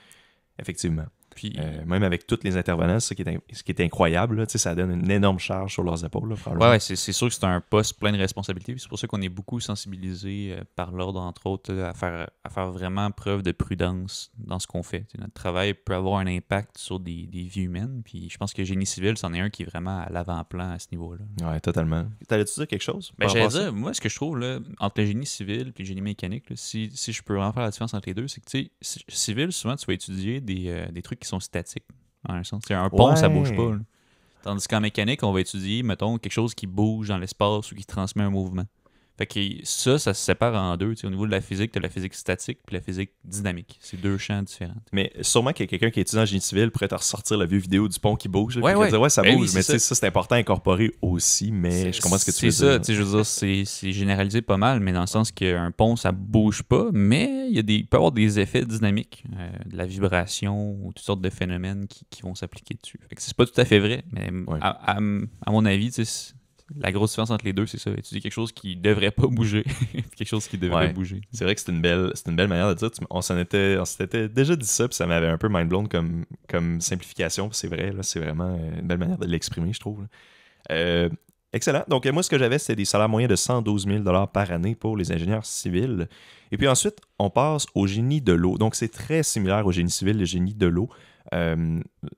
Effectivement. Puis, même avec tous les intervenants, ce qui est incroyable, là, ça donne une énorme charge sur leurs épaules. Oui, c'est sûr que c'est un poste plein de responsabilités. C'est pour ça qu'on est beaucoup sensibilisé par l'ordre, entre autres, à faire vraiment preuve de prudence dans ce qu'on fait. Notre travail peut avoir un impact sur des vies humaines. Puis je pense que Génie civil, c'en est un qui est vraiment à l'avant-plan à ce niveau-là. Oui, totalement. T'allais-tu dire quelque chose? J'allais dire, moi, ce que je trouve là, entre le génie civil et le génie mécanique, là, si je peux vraiment faire la différence entre les deux, c'est que, tu sais, civil, souvent, tu vas étudier des trucs qui sont statiques, dans un sens. Un pont, ça bouge pas. Là. Tandis qu'en mécanique, on va étudier, mettons, quelque chose qui bouge dans l'espace ou qui transmet un mouvement. Fait que ça se sépare en deux. Au niveau de la physique, tu as la physique statique et la physique dynamique. C'est deux champs différents. Mais sûrement qu'il y a quelqu'un qui étudie en génie civil pourrait te ressortir la vieille vidéo du pont qui bouge. Dire, ça bouge. Mais ça, c'est important à incorporer aussi. Mais je comprends ce que tu veux dire. C'est ça. Je veux dire, c'est généralisé pas mal, mais dans le sens qu'un pont, ça bouge pas. Mais il peut y avoir des effets dynamiques, de la vibration ou toutes sortes de phénomènes qui vont s'appliquer dessus. Fait que c'est pas tout à fait vrai. Mais à mon avis, la grosse différence entre les deux, c'est ça. Étudier quelque chose qui devrait pas bouger, quelque chose qui devrait bouger. C'est vrai que c'est une belle manière de dire. On s'était déjà dit ça, puis ça m'avait un peu mind-blown comme simplification. C'est vrai, là, c'est vraiment une belle manière de l'exprimer, je trouve. Excellent. Donc, moi, ce que j'avais, c'était des salaires moyens de 112 000 par année pour les ingénieurs civils. Et puis ensuite, on passe au génie de l'eau. Donc, c'est très similaire au génie civil, le génie de l'eau.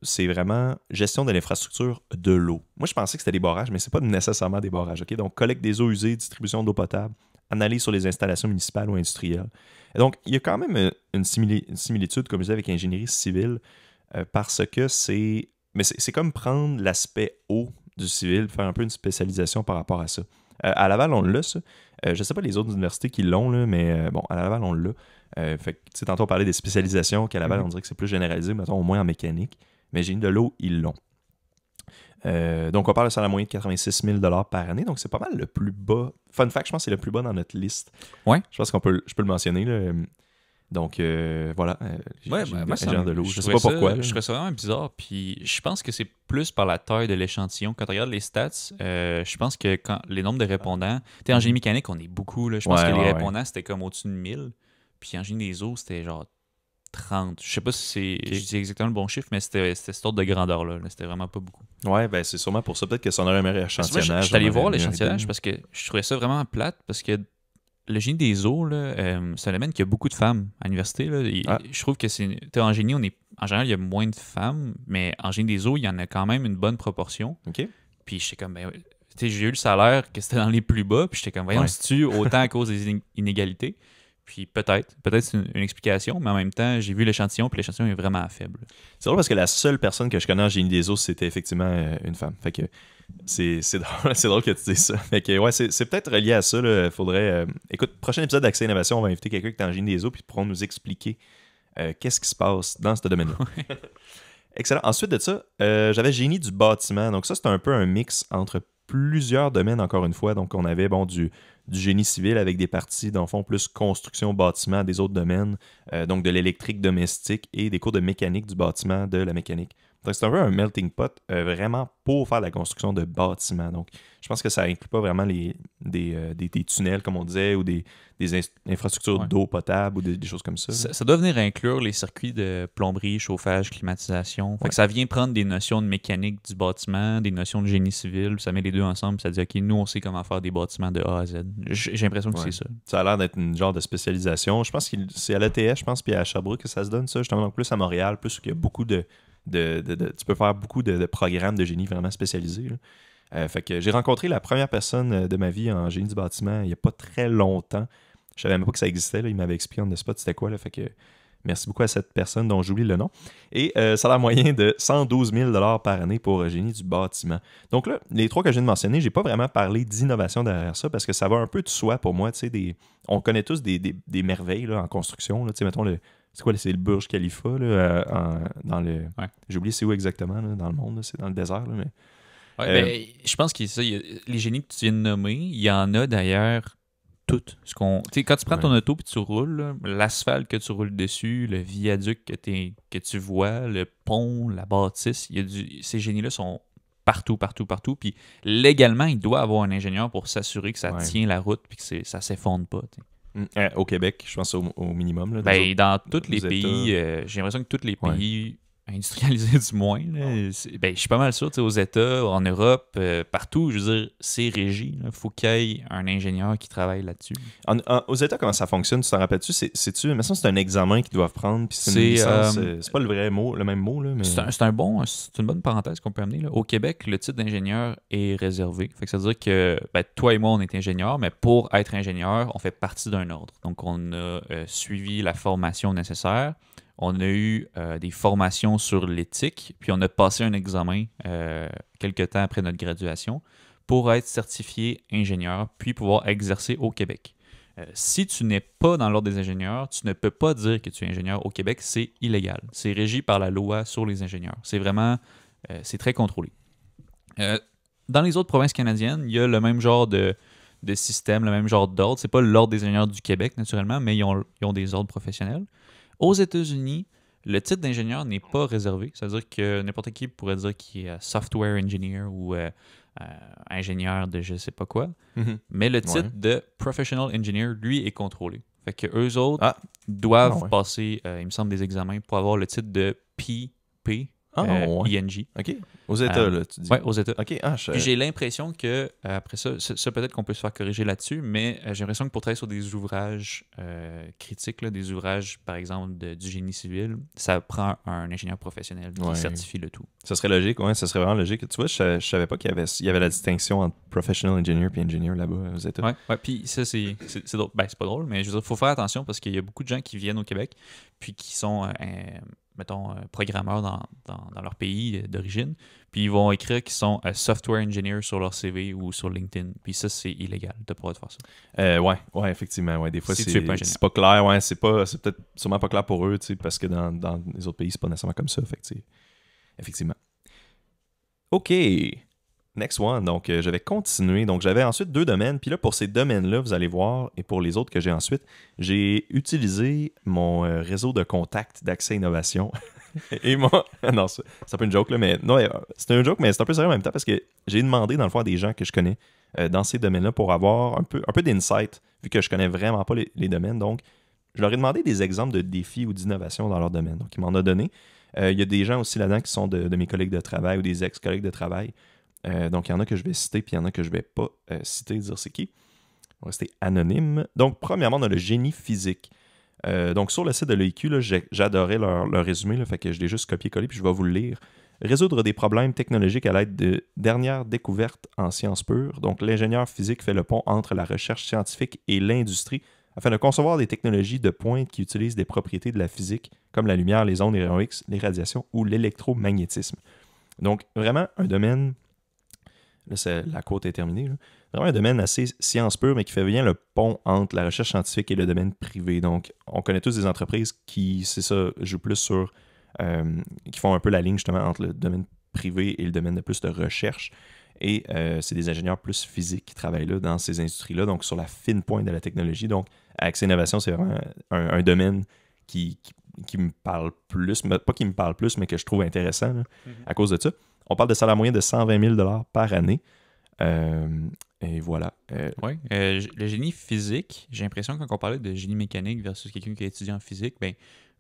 C'est vraiment gestion de l'infrastructure de l'eau. Moi, je pensais que c'était des barrages, mais c'est pas nécessairement des barrages. Okay? Donc, collecte des eaux usées, distribution d'eau potable, analyse sur les installations municipales ou industrielles. Et donc, il y a quand même une similitude, comme je disais, avec l'ingénierie civile, parce que c'est comme prendre l'aspect eau du civil, faire un peu une spécialisation par rapport à ça. À Laval, on l'a, ça. Je ne sais pas les autres universités qui l'ont, là, mais bon, à Laval, on l'a. Fait que, tantôt, on parlait des spécialisations, qu'à Laval, on dirait que c'est plus généralisé, mettons, au moins en mécanique. Mais génie de l'eau, ils l'ont. Donc, on parle de salaire moyen de 86 000 par année. Donc, c'est pas mal le plus bas. Fun fact, je pense que c'est le plus bas dans notre liste. Ouais. Je pense je peux le mentionner, là. Donc, voilà. Moi, de l'eau. Je sais pas pourquoi. Je trouve ça vraiment bizarre. Puis, je pense que c'est plus par la taille de l'échantillon. Quand tu regardes les stats, je pense que quand les nombres de répondants... Tu sais, en génie mécanique, on est beaucoup. Là. Je pense que les répondants, c'était comme au-dessus de 1000. Puis en génie des eaux, c'était genre 30. Je sais pas si je dis exactement le bon chiffre, mais c'était cet ordre de grandeur-là. C'était vraiment pas beaucoup. Ouais, ben c'est sûrement pour ça. Peut-être que ça en aurait un meilleur échantillonnage. Je suis allé voir l'échantillonnage parce que je trouvais ça vraiment plate. Parce que le génie des eaux, là, c'est un domaine qui a beaucoup de femmes à l'université. Là, je trouve que c'est. En génie, en général, il y a moins de femmes, mais en génie des eaux, il y en a quand même une bonne proportion. OK. Puis j'étais comme, j'ai eu le salaire que c'était dans les plus bas, puis j'étais comme, voyons, c'est-tu autant à cause des inégalités? Puis peut-être c'est une explication, mais en même temps, j'ai vu l'échantillon, puis l'échantillon est vraiment faible. C'est drôle parce que la seule personne que je connais en génie des eaux, c'était effectivement une femme. Fait que c'est drôle que tu dises ça. Fait que ouais, c'est peut-être relié à ça. Là. Faudrait. Écoute, prochain épisode d'Accès Innovation, on va inviter quelqu'un qui est en génie des eaux, puis pourront nous expliquer qu'est-ce qui se passe dans ce domaine-là. Excellent. Ensuite de ça, j'avais génie du bâtiment. Donc ça, c'est un peu un mix entre plusieurs domaines, encore une fois. Donc on avait du génie civil avec des parties, dans le fond, plus construction, bâtiment, des autres domaines, donc de l'électrique domestique et des cours de mécanique du bâtiment, de la mécanique. Donc c'est un peu un melting pot vraiment pour faire la construction de bâtiments. Donc je pense que ça inclut pas vraiment des tunnels, comme on disait, ou des infrastructures d'eau potable ou des choses comme ça. Ça doit venir inclure les circuits de plomberie, chauffage, climatisation. Fait que ça vient prendre des notions de mécanique du bâtiment, des notions de génie civil, ça met les deux ensemble, ça dit OK, nous on sait comment faire des bâtiments de A à Z. J'ai l'impression que c'est ça. Ça a l'air d'être une genre de spécialisation. Je pense que c'est à l'ETS, je pense, puis à Sherbrooke que ça se donne ça, justement, donc plus à Montréal, plus qu'il y a beaucoup tu peux faire beaucoup de programmes de génie vraiment spécialisés. Fait que j'ai rencontré la première personne de ma vie en génie du bâtiment il n'y a pas très longtemps. Je savais même pas que ça existait. Là. Il m'avait expliqué on the spot c'était quoi. Là. Fait que merci beaucoup à cette personne dont j'oublie le nom. Et salaire moyen de 112 000 $ par année pour génie du bâtiment. Donc là, les trois que je viens de mentionner, j'ai pas vraiment parlé d'innovation derrière ça parce que ça va un peu de soi pour moi. On connaît tous des merveilles là, en construction. Là, mettons c'est le Burj Khalifa là, dans le. Ouais. J'ai oublié c'est où exactement là, dans le monde. Là, c'est dans le désert. Là, mais... Ouais, je pense que les génies que tu viens de nommer, il y en a d'ailleurs toutes. Quand tu prends ton auto et tu roules, l'asphalte que tu roules dessus, le viaduc que tu vois, le pont, la bâtisse, ces génies-là sont partout. Puis légalement, il doit avoir un ingénieur pour s'assurer que ça tient la route et que ça s'effondre pas. Au Québec, je pense au minimum. Là, dans tous les pays, j'ai l'impression que tous les pays industrialisés du moins, là, je suis pas mal sûr, aux États, en Europe, partout, je veux dire, c'est régi. Il faut qu'il y ait un ingénieur qui travaille là-dessus. Aux États, comment ça fonctionne? Tu t'en rappelles-tu? Mais ça, c'est un examen qu'ils doivent prendre, puis c'est une licence. C'est pas le même mot. Là, mais... C'est une bonne parenthèse qu'on peut amener. Là. Au Québec, le titre d'ingénieur est réservé. Fait que ça veut dire que toi et moi, on est ingénieurs, mais pour être ingénieur, on fait partie d'un ordre. Donc, on a suivi la formation nécessaire. On a eu des formations sur l'éthique, puis on a passé un examen quelques temps après notre graduation pour être certifié ingénieur, puis pouvoir exercer au Québec. Si tu n'es pas dans l'ordre des ingénieurs, tu ne peux pas dire que tu es ingénieur au Québec, c'est illégal. C'est régi par la loi sur les ingénieurs. C'est vraiment, c'est très contrôlé. Dans les autres provinces canadiennes, il y a le même genre de système, le même genre d'ordre. C'est pas l'ordre des ingénieurs du Québec, naturellement, mais ils ont des ordres professionnels. Aux États-Unis, le titre d'ingénieur n'est pas réservé. C'est-à-dire que n'importe qui pourrait dire qu'il est software engineer ou ingénieur de je sais pas quoi. Mm-hmm. Mais le titre de professional engineer, lui, est contrôlé. Fait que eux autres doivent passer, il me semble, des examens pour avoir le titre de PP. ING. OK. Aux États, là, tu dis. Oui, aux États. OK. Puis j'ai l'impression que, après ça peut-être qu'on peut se faire corriger là-dessus, mais j'ai l'impression que pour travailler sur des ouvrages critiques, là, des ouvrages, par exemple, du génie civil, ça prend un ingénieur professionnel qui certifie le tout. Ça serait logique, ça serait vraiment logique. Tu vois, je savais pas qu'il y avait la distinction entre professional engineer et engineer là-bas aux États. Oui, puis ça, c'est drôle. Ben, c'est pas drôle, mais je veux dire, il faut faire attention parce qu'il y a beaucoup de gens qui viennent au Québec puis qui sont mettons, programmeurs dans leur pays d'origine, puis ils vont écrire qu'ils sont software engineer sur leur CV ou sur LinkedIn, puis ça, c'est illégal de pouvoir faire ça. Ouais, effectivement. Ouais. Des fois, c'est pas clair. Ouais, c'est peut-être sûrement pas clair pour eux, parce que dans les autres pays, c'est pas nécessairement comme ça. Fait que, effectivement. OK. Next one. Donc, je vais continuer. Donc, j'avais ensuite 2 domaines. Puis là, pour ces domaines-là, vous allez voir, et pour les autres que j'ai ensuite, j'ai utilisé mon réseau de contacts d'Accès Innovation. Et moi, non, c'est un peu une joke, là, mais non, c'est un joke, mais c'est un peu sérieux en même temps parce que j'ai demandé, dans le fond, à des gens que je connais dans ces domaines-là pour avoir un peu d'insight, vu que je connais vraiment pas les domaines. Donc, je leur ai demandé des exemples de défis ou d'innovation dans leur domaine. Donc, ils m'en ont donné. Il y a des gens aussi là-dedans qui sont de mes collègues de travail ou des ex-collègues de travail. Donc, il y en a que je vais citer, puis il y en a que je ne vais pas citer, dire c'est qui. On va rester anonyme. Donc, premièrement, on a le génie physique. Donc, sur le site de l'EIQ, j'adorais leur résumé, fait que je l'ai juste copié-collé, puis je vais vous le lire. Résoudre des problèmes technologiques à l'aide de dernières découvertes en sciences pures. Donc, l'ingénieur physique fait le pont entre la recherche scientifique et l'industrie afin de concevoir des technologies de pointe qui utilisent des propriétés de la physique, comme la lumière, les ondes, les rayons X, les radiations ou l'électromagnétisme. Donc, vraiment un domaine... Là, la quote est terminée. Là. Vraiment un domaine assez science pure, mais qui fait bien le pont entre la recherche scientifique et le domaine privé. Donc, on connaît tous des entreprises qui, c'est ça, jouent plus sur qui font un peu la ligne justement entre le domaine privé et le domaine de plus de recherche. Et c'est des ingénieurs plus physiques qui travaillent là dans ces industries-là, donc sur la fine pointe de la technologie. Donc, Accès Innovation, c'est vraiment un domaine qui me parle plus, pas qui me parle plus, mais que je trouve intéressant là, à cause de ça. On parle de salaire moyen de 120 000 $ par année. Et voilà. Oui. Le génie physique, j'ai l'impression que quand on parlait de génie mécanique versus quelqu'un qui a étudié en physique, ben,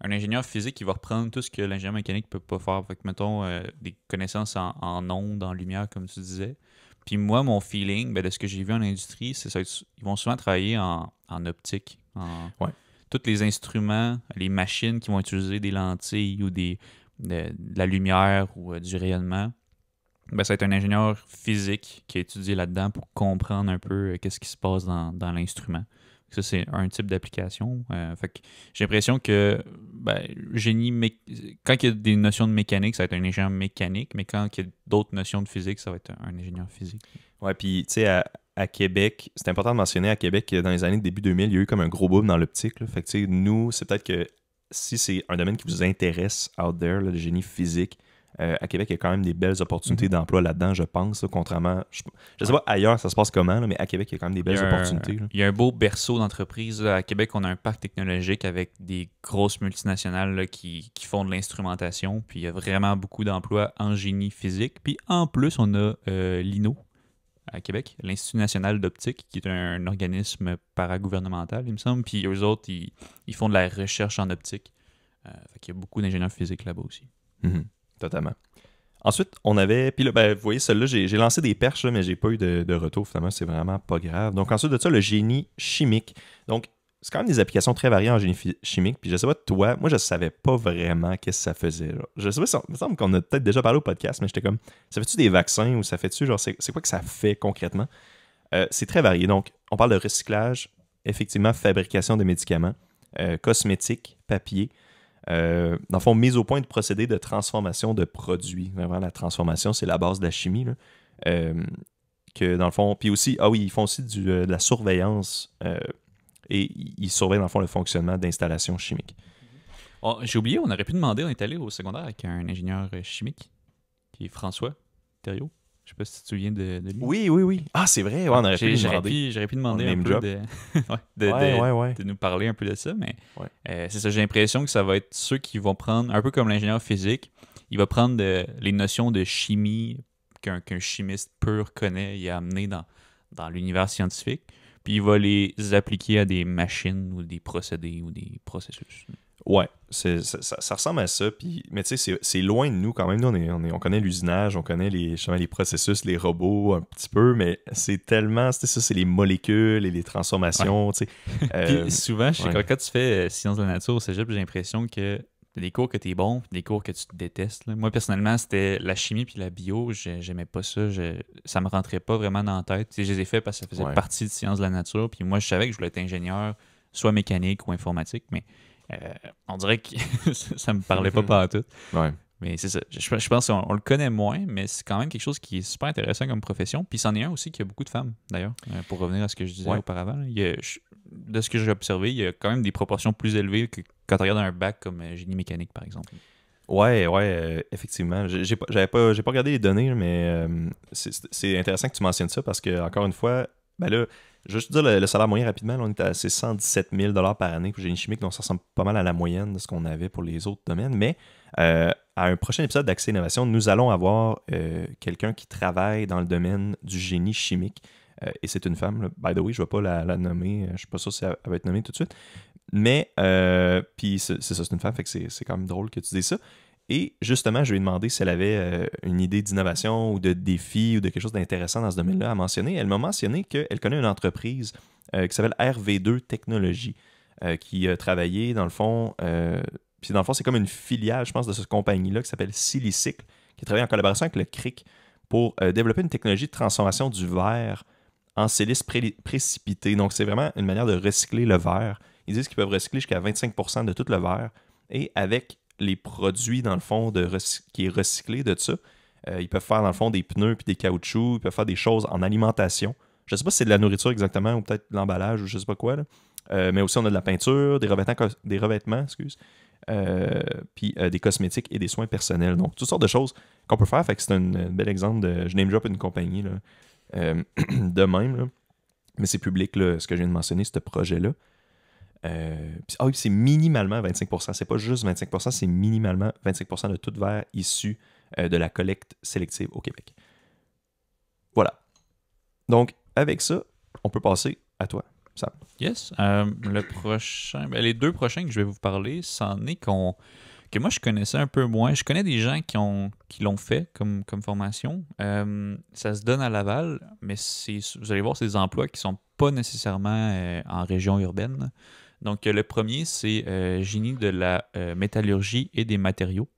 un ingénieur physique, il va reprendre tout ce que l'ingénieur mécanique ne peut pas faire. Fait que, mettons, des connaissances en ondes, en lumière, comme tu disais. Puis moi, mon feeling, ben, de ce que j'ai vu en industrie, c'est ça. Ils vont souvent travailler en optique. Ouais. Tous les instruments, les machines qui vont utiliser des lentilles ou de la lumière ou du rayonnement, ben, ça va être un ingénieur physique qui a étudié là-dedans pour comprendre un peu qu'est-ce qui se passe dans l'instrument. Ça, c'est un type d'application. Fait que j'ai l'impression que quand il y a des notions de mécanique, ça va être un ingénieur mécanique, mais quand il y a d'autres notions de physique, ça va être un ingénieur physique. Ouais, puis tu sais, à Québec, c'est important de mentionner à Québec que dans les années début 2000, il y a eu comme un gros boom dans l'optique. Là. Fait que tu sais, nous, c'est peut-être que si c'est un domaine qui vous intéresse out there, là, le génie physique, à Québec, il y a quand même des belles opportunités d'emploi là-dedans, je pense. Là, contrairement. Je sais pas ailleurs, ça se passe comment, là, mais à Québec, il y a quand même des belles opportunités. Il y a un beau berceau d'entreprise. À Québec, on a un parc technologique avec des grosses multinationales là, qui font de l'instrumentation. Puis il y a vraiment beaucoup d'emplois en génie physique. Puis en plus, on a l'INO à Québec, l'Institut national d'optique, qui est un organisme paragouvernemental, il me semble. Puis eux autres, ils font de la recherche en optique. Fait qu'il y a beaucoup d'ingénieurs physiques là-bas aussi. Totalement. Ensuite, on avait. Puis là, ben, vous voyez, celle-là, j'ai lancé des perches, là, mais j'ai pas eu de retour. Finalement, c'est vraiment pas grave. Donc, ensuite de ça, le génie chimique. Donc, c'est quand même des applications très variées en génie chimique. Puis, je sais pas, toi, moi, je savais pas vraiment qu'est-ce que ça faisait. Là. Je sais pas, il me semble qu'on a peut-être déjà parlé au podcast, mais j'étais comme, ça fait-tu des vaccins ou ça fait-tu, genre, c'est quoi que ça fait concrètement? C'est très varié. Donc, on parle de recyclage, effectivement, fabrication de médicaments, cosmétiques, papier. Dans le fond, mise au point de procédés de transformation de produits. Vraiment, la transformation, c'est la base de la chimie. Là. Que dans le fond, puis aussi, ils font aussi de la surveillance et ils surveillent dans le fond le fonctionnement d'installations chimiques. Oh, j'ai oublié, on aurait pu demander, on est allé au secondaire avec un ingénieur chimique qui est François Thériault. Je sais pas si tu te souviens de lui. Oui. Ah, c'est vrai, ouais, on aurait pu lui demander. J'aurais pu demander un peu de nous parler un peu de ça, mais c'est ça, j'ai l'impression que ça va être ceux qui vont prendre, un peu comme l'ingénieur physique, il va prendre les notions de chimie qu'un chimiste pur connaît et a amené dans l'univers scientifique, puis il va les appliquer à des machines ou des procédés ou des processus. Ouais, ça ressemble à ça. Puis, mais tu sais, c'est loin de nous quand même. Nous, on connaît l'usinage, on connaît les processus, les robots un petit peu, mais c'est tellement, c'est les molécules et les transformations. Tu sais. Puis souvent, quand tu fais sciences de la nature au cégep, j'ai l'impression que t'as des cours que t'es bon, des cours que tu détestes. Là. Moi, personnellement, c'était la chimie puis la bio. J'aimais pas ça. Ça me rentrait pas vraiment dans la tête. Tu sais, je les ai fait parce que ça faisait partie de sciences de la nature. Puis moi, je savais que je voulais être ingénieur, soit mécanique ou informatique, mais on dirait que ça me parlait pas partout. Ouais. Mais c'est ça. Je pense qu'on le connaît moins, mais c'est quand même quelque chose qui est super intéressant comme profession. Puis c'en est un aussi qui a beaucoup de femmes, d'ailleurs. Pour revenir à ce que je disais auparavant. De ce que j'ai observé, il y a quand même des proportions plus élevées que quand on regarde un bac comme génie mécanique, par exemple. Ouais, effectivement. J'ai pas regardé les données, mais c'est intéressant que tu mentionnes ça parce que, encore une fois, ben là, je vais juste dire le salaire moyen rapidement. Là, on est à 117 000 $ par année pour génie chimique, donc ça ressemble pas mal à la moyenne de ce qu'on avait pour les autres domaines. Mais à un prochain épisode d'Accès Innovation, nous allons avoir quelqu'un qui travaille dans le domaine du génie chimique. Et c'est une femme. Là. By the way, je ne vais pas la nommer. Je ne suis pas sûr si elle va être nommée tout de suite. Mais, puis c'est ça, c'est une femme, fait que c'est quand même drôle que tu dises ça. Et justement, je lui ai demandé si elle avait une idée d'innovation ou de défi ou de quelque chose d'intéressant dans ce domaine-là à mentionner. Elle m'a mentionné qu'elle connaît une entreprise qui s'appelle RV2 Technologies, qui a travaillé dans le fond, puis dans le fond, c'est comme une filiale, je pense, de cette compagnie-là qui s'appelle Silicycle, qui a travaillé en collaboration avec le CRIC pour développer une technologie de transformation du verre en silice précipité. Donc, c'est vraiment une manière de recycler le verre. Ils disent qu'ils peuvent recycler jusqu'à 25% de tout le verre. Et avec les produits, dans le fond, qui est recyclé de ça, ils peuvent faire, dans le fond, des pneus puis des caoutchoucs. Ils peuvent faire des choses en alimentation. Je ne sais pas si c'est de la nourriture exactement ou peut-être de l'emballage ou je ne sais pas quoi. Là. Mais aussi, on a de la peinture, des revêtements, puis des cosmétiques et des soins personnels. Donc, toutes sortes de choses qu'on peut faire. Fait que c'est un bel exemple de... Je name drop une compagnie là, de même, là. Mais c'est public, là, ce que je viens de mentionner, ce projet-là. Puis c'est minimalement 25%. C'est pas juste 25%, c'est minimalement 25% de tout verre issu de la collecte sélective au Québec. Voilà. Donc, avec ça, on peut passer à toi, Sam. Yes. Le prochain, les deux prochains que je vais vous parler, c'en est que moi je connaissais un peu moins. Je connais des gens qui l'ont fait comme formation. Ça se donne à Laval, mais vous allez voir, c'est des emplois qui sont pas nécessairement en région urbaine. Donc, le premier, c'est génie de la métallurgie et des matériaux.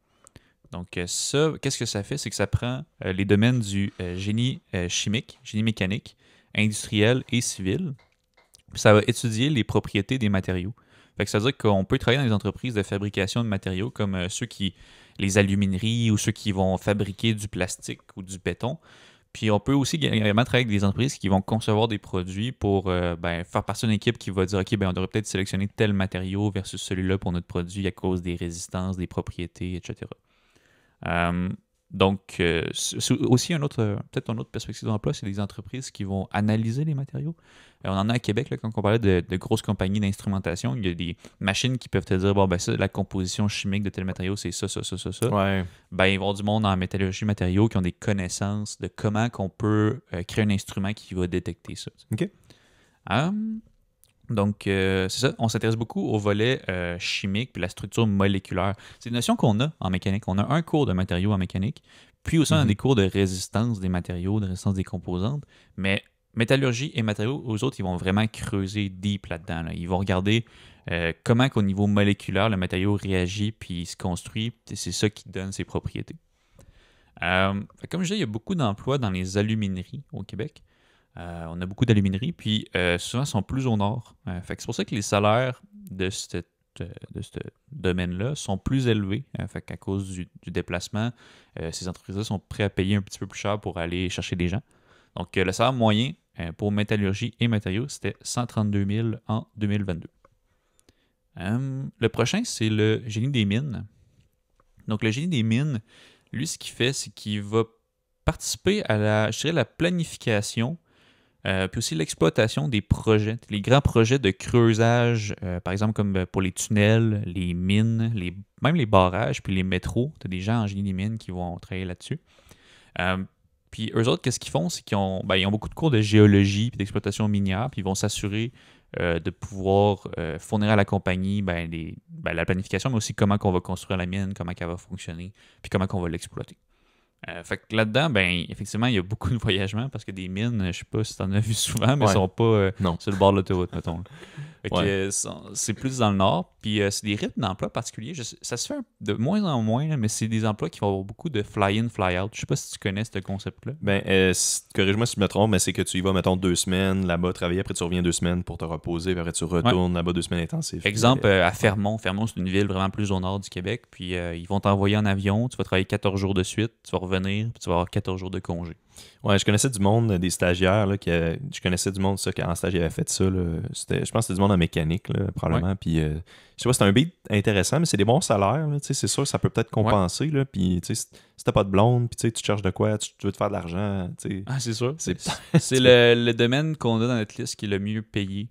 Donc, ça, qu'est-ce que ça fait? C'est que ça prend les domaines du génie chimique, génie mécanique, industriel et civil. Puis ça va étudier les propriétés des matériaux. Fait que ça veut dire qu'on peut travailler dans les entreprises de fabrication de matériaux comme les alumineries ou ceux qui vont fabriquer du plastique ou du béton. Puis on peut aussi également travailler avec des entreprises qui vont concevoir des produits pour faire partie d'une équipe qui va dire OK, on devrait peut-être sélectionner tel matériau versus celui-là pour notre produit à cause des résistances, des propriétés, etc. Donc, c'est aussi peut-être une autre perspective d'emploi, c'est les entreprises qui vont analyser les matériaux. On en a à Québec, là, quand on parlait de grosses compagnies d'instrumentation, il y a des machines qui peuvent te dire, ça, la composition chimique de tel matériau, c'est ça. Ouais. Il va y avoir du monde en métallurgie matériaux qui ont des connaissances de comment qu'on peut créer un instrument qui va détecter ça. OK. Donc, c'est ça, on s'intéresse beaucoup au volet chimique puis la structure moléculaire. C'est une notion qu'on a en mécanique. On a un cours de matériaux en mécanique, puis aussi on a des cours de résistance des matériaux, de résistance des composantes, mais métallurgie et matériaux, aux autres, ils vont vraiment creuser deep là-dedans. Là. Ils vont regarder comment qu'au niveau moléculaire, le matériau réagit puis se construit, c'est ça qui donne ses propriétés. Comme je disais, il y a beaucoup d'emplois dans les alumineries au Québec. On a beaucoup d'alumineries, puis souvent sont plus au nord. C'est pour ça que les salaires de ce domaine-là sont plus élevés. À cause du déplacement, ces entreprises-là sont prêtes à payer un petit peu plus cher pour aller chercher des gens. Donc, le salaire moyen pour métallurgie et matériaux, c'était 132 000 en 2022. Le prochain, c'est le génie des mines. Donc, le génie des mines, lui, ce qu'il fait, c'est qu'il va participer à la planification puis aussi l'exploitation des projets, les grands projets de creusage, par exemple comme pour les tunnels, les mines, même les barrages, puis les métros. Tu as des gens en génie des mines qui vont travailler là-dessus. Puis eux autres, qu'est-ce qu'ils font? C'est qu'ils ont beaucoup de cours de géologie puis d'exploitation minière, puis ils vont s'assurer de pouvoir fournir à la compagnie la planification, mais aussi comment on va construire la mine, comment elle va fonctionner, puis comment on va l'exploiter. Fait que là-dedans, effectivement, il y a beaucoup de voyagements parce que des mines, je sais pas si tu en as vu souvent, mais elles sont pas sur le bord de l'autoroute, mettons. Fait que, c'est plus dans le nord. Puis c'est des rythmes d'emploi particuliers. Ça se fait de moins en moins, là, mais c'est des emplois qui vont avoir beaucoup de fly-in, fly-out. Je sais pas si tu connais ce concept-là. Corrige-moi si je me trompe, mais c'est que tu y vas, mettons, 2 semaines là-bas travailler, après tu reviens 2 semaines pour te reposer, puis après tu retournes là-bas 2 semaines intensives. Exemple, à Fermont. Fermont, c'est une ville vraiment plus au nord du Québec. Puis ils vont t'envoyer en avion, tu vas travailler 14 jours de suite, tu vas revenir, puis tu vas avoir 14 jours de congé. Ouais, je connaissais du monde, des stagiaires, là, je connaissais du monde, ça, qui en stage, ils avaient fait ça, là. Je pense que c'était du monde en mécanique, là, probablement. Puis, je sais pas, c'est un beat intéressant, mais c'est des bons salaires, là, c'est sûr que ça peut peut-être compenser, là. Puis, si t'as pas de blonde, puis tu cherches de quoi, tu veux te faire de l'argent, c'est sûr. C'est le domaine qu'on a dans notre liste qui est le mieux payé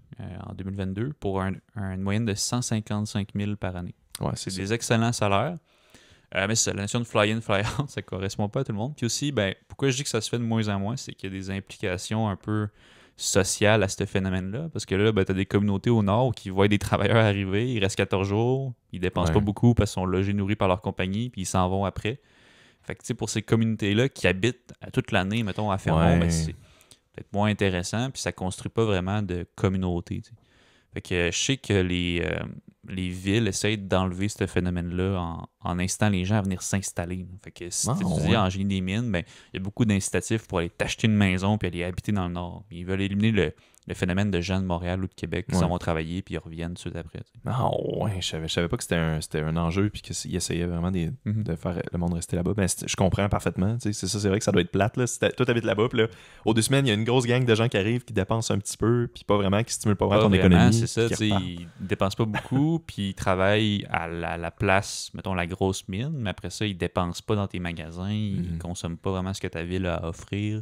en 2022 pour une moyenne de 155 000 par année. Ouais, c'est des excellents salaires. Mais c'est ça, la notion de fly-in, fly-out, ça correspond pas à tout le monde. Puis aussi, pourquoi je dis que ça se fait de moins en moins, c'est qu'il y a des implications un peu sociales à ce phénomène-là. Parce que là, tu as des communautés au nord qui voient des travailleurs arriver, ils restent 14 jours, ils dépensent pas beaucoup parce qu'ils sont logés, nourris par leur compagnie, puis ils s'en vont après. Fait que, pour ces communautés-là qui habitent toute l'année, mettons, à Fermont, c'est peut-être moins intéressant, puis ça construit pas vraiment de communauté, t'sais. Fait que je sais que les villes essayent d'enlever ce phénomène-là en incitant les gens à venir s'installer. Fait que si tu dis en génie des mines, il y a beaucoup d'incitatifs pour aller t'acheter une maison puis aller habiter dans le nord. Ils veulent éliminer le phénomène de gens de Montréal ou de Québec qui s'en vont travailler puis ils reviennent tout de suite après. Ah ouais, je savais pas que c'était un enjeu puis qu'ils essayaient vraiment de faire le monde rester là-bas. Ben, je comprends parfaitement. C'est ça, c'est vrai que ça doit être plate. Là. Si toi, t'habites là-bas, puis là, aux 2 semaines, il y a une grosse gang de gens qui arrivent, qui dépensent un petit peu, puis pas vraiment, qui stimulent pas vraiment ton économie. C'est ça, ils dépensent pas beaucoup, puis ils travaillent à la place, mettons la grosse mine, mais après ça, ils dépensent pas dans tes magasins, ils consomment pas vraiment ce que ta ville a à offrir.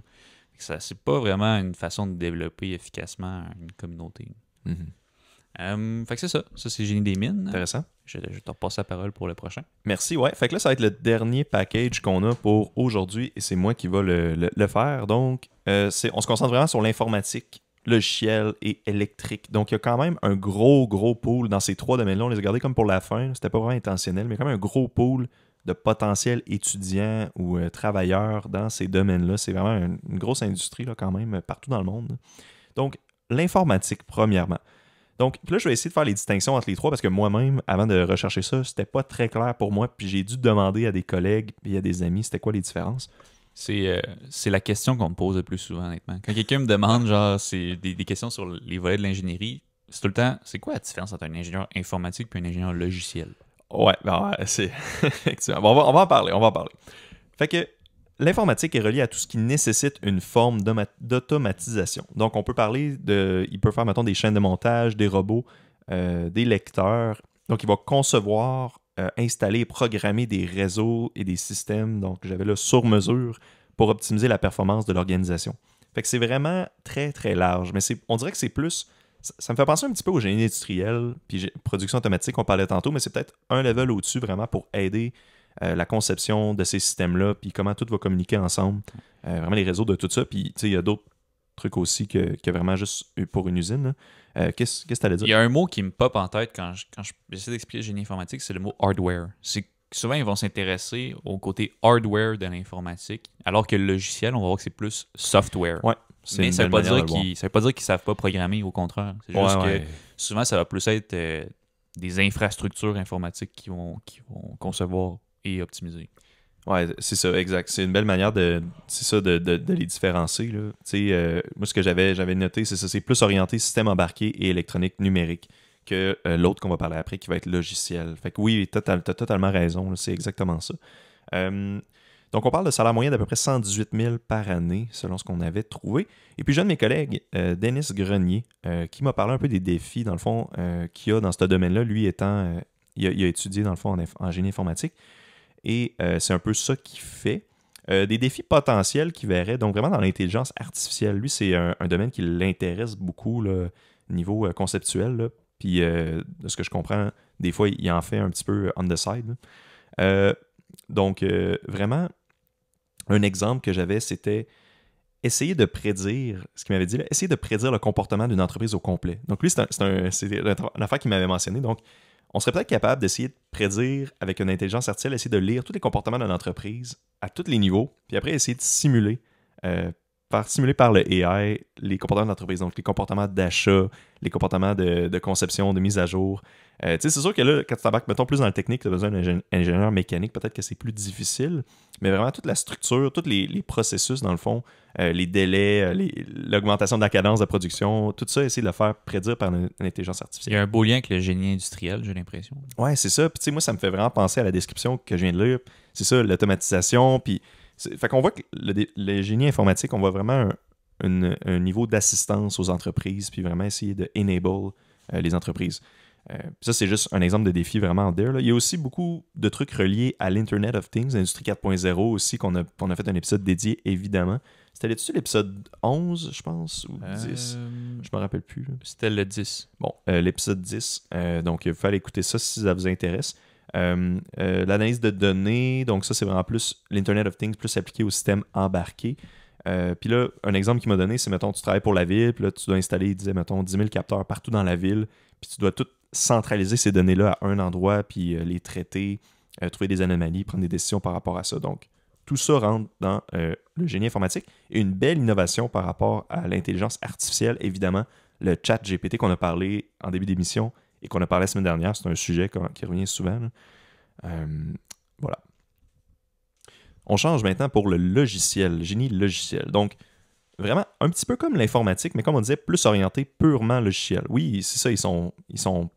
Ça, c'est pas vraiment une façon de développer efficacement une communauté. Fait que c'est ça. Ça, c'est Génie des mines. Intéressant. Je te repasse la parole pour le prochain. Merci, ouais. Fait que là, ça va être le dernier package qu'on a pour aujourd'hui et c'est moi qui va le faire. Donc, on se concentre vraiment sur l'informatique, logiciel et électrique. Donc, il y a quand même un gros pool dans ces 3 domaines-là. On les a gardés comme pour la fin. C'était pas vraiment intentionnel, mais quand même un gros pool de potentiels étudiants ou travailleurs dans ces domaines-là. C'est vraiment une grosse industrie là, quand même partout dans le monde. Donc, l'informatique, premièrement. Donc, là, je vais essayer de faire les distinctions entre les 3 parce que moi-même, avant de rechercher ça, c'était pas très clair pour moi. Puis j'ai dû demander à des collègues et à des amis c'était quoi les différences. C'est la question qu'on me pose le plus souvent, honnêtement. Quand quelqu'un me demande, genre, c'est des questions sur les volets de l'ingénierie, c'est tout le temps, c'est quoi la différence entre un ingénieur informatique et un ingénieur logiciel? Ouais, c'est... Bon, on va en parler. Fait que l'informatique est reliée à tout ce qui nécessite une forme d'automatisation. Donc, on peut parler il peut faire, mettons, des chaînes de montage, des robots, des lecteurs. Donc, il va concevoir, installer et programmer des réseaux et des systèmes. Donc, j'avais là sur mesure pour optimiser la performance de l'organisation. Fait que c'est vraiment très, très large. Mais on dirait que c'est plus... Ça me fait penser un petit peu au génie industriel puis production automatique, on parlait tantôt, mais c'est peut-être un level au-dessus vraiment pour aider la conception de ces systèmes-là, puis comment tout va communiquer ensemble, vraiment les réseaux de tout ça. Puis il y a d'autres trucs aussi que vraiment juste pour une usine. Qu'est-ce que tu allais dire? Il y a un mot qui me pop en tête quand j'essaie d'expliquer le génie informatique, c'est le mot hardware. C'est souvent, ils vont s'intéresser au côté hardware de l'informatique, alors que le logiciel, on va voir que c'est plus software. Ouais. Mais ça ne veut pas dire qu'ils ne savent pas programmer, au contraire. C'est juste que souvent, ça va plus être des infrastructures informatiques qui vont concevoir et optimiser. Ouais, c'est ça, exact. C'est une belle manière de les différencier. Là. Moi, ce que j'avais noté, c'est ça, c'est plus orienté système embarqué et électronique numérique que l'autre qu'on va parler après, qui va être logiciel. Fait que oui, t'as totalement raison, là, c'est exactement ça. Donc, on parle de salaire moyen d'à peu près 118 000 par année, selon ce qu'on avait trouvé. Et puis, j'ai un de mes collègues, Denis Grenier, qui m'a parlé un peu des défis, dans le fond, qu'il y a dans ce domaine-là. Lui étant, il a étudié, dans le fond, en génie informatique. Et c'est un peu ça qu'il fait. Des défis potentiels qu'il verrait, donc vraiment dans l'intelligence artificielle. Lui, c'est un domaine qui l'intéresse beaucoup, là, niveau conceptuel. Là. Puis, de ce que je comprends, des fois, il en fait un petit peu on the side. Donc, vraiment, un exemple que j'avais, c'était essayer de prédire, ce qu'il m'avait dit, là, essayer de prédire le comportement d'une entreprise au complet. Donc, lui, c'est une affaire qu'il m'avait mentionné. Donc, on serait peut-être capable d'essayer de prédire avec une intelligence artificielle, essayer de lire tous les comportements d'une entreprise à tous les niveaux, puis après essayer de simuler, par le AI, les comportements d'entreprise, donc les comportements d'achat, les comportements de conception, de mise à jour. C'est sûr que là, quand tu t'embarques, mettons, plus dans le technique, tu as besoin d'un ingénieur mécanique, peut-être que c'est plus difficile, mais vraiment toute la structure, tous les processus, dans le fond, les délais, l'augmentation de la cadence de production, tout ça, essayer de le faire prédire par une intelligence artificielle. Il y a un beau lien avec le génie industriel, j'ai l'impression. Ouais, c'est ça. Puis tu sais, moi, ça me fait vraiment penser à la description que je viens de lire. C'est ça, l'automatisation, puis... Fait qu'on voit que le génie informatique, on voit vraiment un niveau d'assistance aux entreprises, puis vraiment essayer de enable les entreprises. Ça, c'est juste un exemple de défi vraiment out there, là. Il y a aussi beaucoup de trucs reliés à l'Internet of Things, l'industrie 4.0 aussi, qu'on a fait un épisode dédié, évidemment. C'était là-dessus l'épisode 11, je pense, ou 10? Je me rappelle plus. Là. C'était le 10. Bon, l'épisode 10. Donc, il va falloir écouter ça si ça vous intéresse. L'analyse de données, donc ça c'est vraiment plus l'Internet of Things, plus appliqué au système embarqué. Puis là, un exemple qu'il m'a donné, c'est mettons tu travailles pour la ville, puis là tu dois installer, il disait mettons 10 000 capteurs partout dans la ville, puis tu dois tout centraliser ces données-là à un endroit, puis les traiter, trouver des anomalies, prendre des décisions par rapport à ça. Donc tout ça rentre dans le génie informatique. Et une belle innovation par rapport à l'intelligence artificielle, évidemment, le chat GPT qu'on a parlé en début d'émission et qu'on a parlé la semaine dernière, c'est un sujet qui revient souvent. Voilà. On change maintenant pour le logiciel, le génie logiciel. Donc, vraiment un petit peu comme l'informatique, mais comme on disait, plus orienté purement logiciel. Oui, c'est ça, ils sont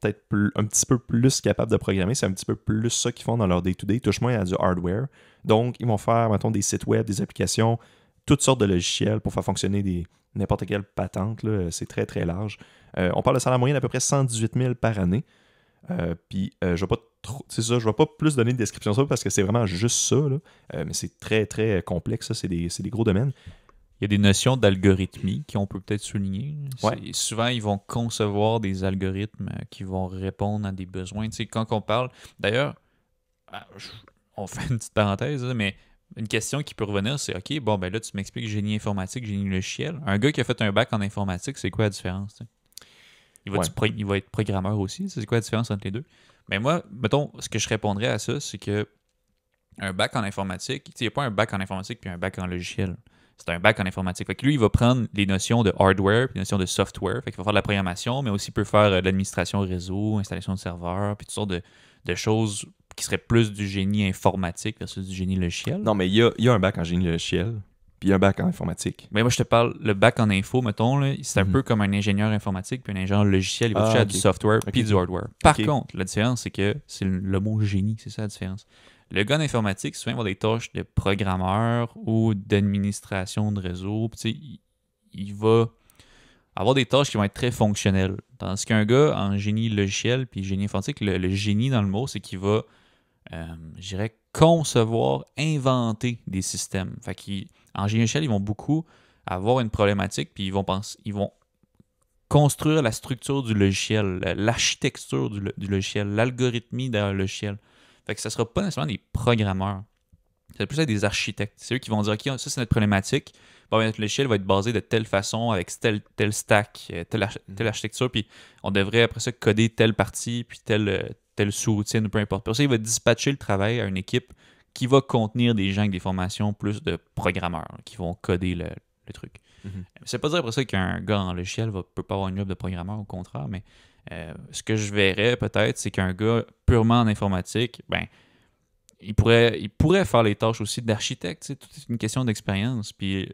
peut-être un petit peu plus capables de programmer, c'est un petit peu plus ça qu'ils font dans leur day-to-day, ils touchent moins à du hardware. Donc, ils vont faire, mettons, des sites web, des applications, toutes sortes de logiciels pour faire fonctionner n'importe quelle patente, là, c'est très, très large. On parle de salaire moyen d'à peu près 118 000 par année. Puis je vais pas c'est ça, je vais pas plus donner de description de ça parce que c'est vraiment juste ça, là. Mais c'est très, très complexe, ça, c'est des gros domaines. Il y a des notions d'algorithmie qu'on peut peut-être souligner. Ouais. Souvent, ils vont concevoir des algorithmes qui vont répondre à des besoins. Tu sais, quand on parle... D'ailleurs, on fait une petite parenthèse, là, mais une question qui peut revenir, c'est OK, bon, ben là, tu m'expliques génie informatique, génie logiciel. Un gars qui a fait un bac en informatique, c'est quoi la différence? Tu sais? Il va être programmeur aussi. C'est quoi la différence entre les deux? Mais moi, mettons, ce que je répondrais à ça, c'est que un bac en informatique, il n'y a pas un bac en informatique puis un bac en logiciel. C'est un bac en informatique. Fait que lui, il va prendre les notions de hardware puis les notions de software. Fait qu'il va faire de la programmation, mais aussi peut faire de l'administration réseau, installation de serveurs, puis toutes sortes de choses qui seraient plus du génie informatique versus du génie logiciel. Non, mais il y a un bac en génie logiciel, puis un bac en informatique. Mais moi, je te parle, le bac en info, mettons, là, c'est un peu comme un ingénieur informatique puis un ingénieur logiciel. Il va toucher à du software puis du hardware. Par contre, la différence, c'est que c'est le mot génie. C'est ça la différence. Le gars en informatique, souvent, il va avoir des tâches de programmeur ou d'administration de réseau. Puis, il va avoir des tâches qui vont être très fonctionnelles. Tandis qu'un gars en génie logiciel puis génie informatique, le génie dans le mot, c'est qu'il va, je dirais, concevoir, inventer des systèmes. Fait qu'en génie logiciel, ils vont beaucoup avoir une problématique puis ils vont construire la structure du logiciel, l'architecture du logiciel, l'algorithmie derrière le logiciel. Fait que ça ne sera pas nécessairement des programmeurs. Ça va plus être des architectes. C'est eux qui vont dire, OK, ça c'est notre problématique. Bon, notre logiciel va être basé de telle façon, avec tel stack, telle architecture, puis on devrait après ça coder telle partie, puis telle sous-routine, peu importe. Pour ça, il va dispatcher le travail à une équipe qui va contenir des gens avec des formations plus de programmeurs, qui vont coder le truc. Mm-hmm. Ça ne veut pas dire après ça qu'un gars en logiciel ne peut pas avoir une job de programmeur, au contraire, mais ce que je verrais peut-être, c'est qu'un gars purement en informatique, ben, il pourrait faire les tâches aussi d'architecte. C'est toute une question d'expérience. Puis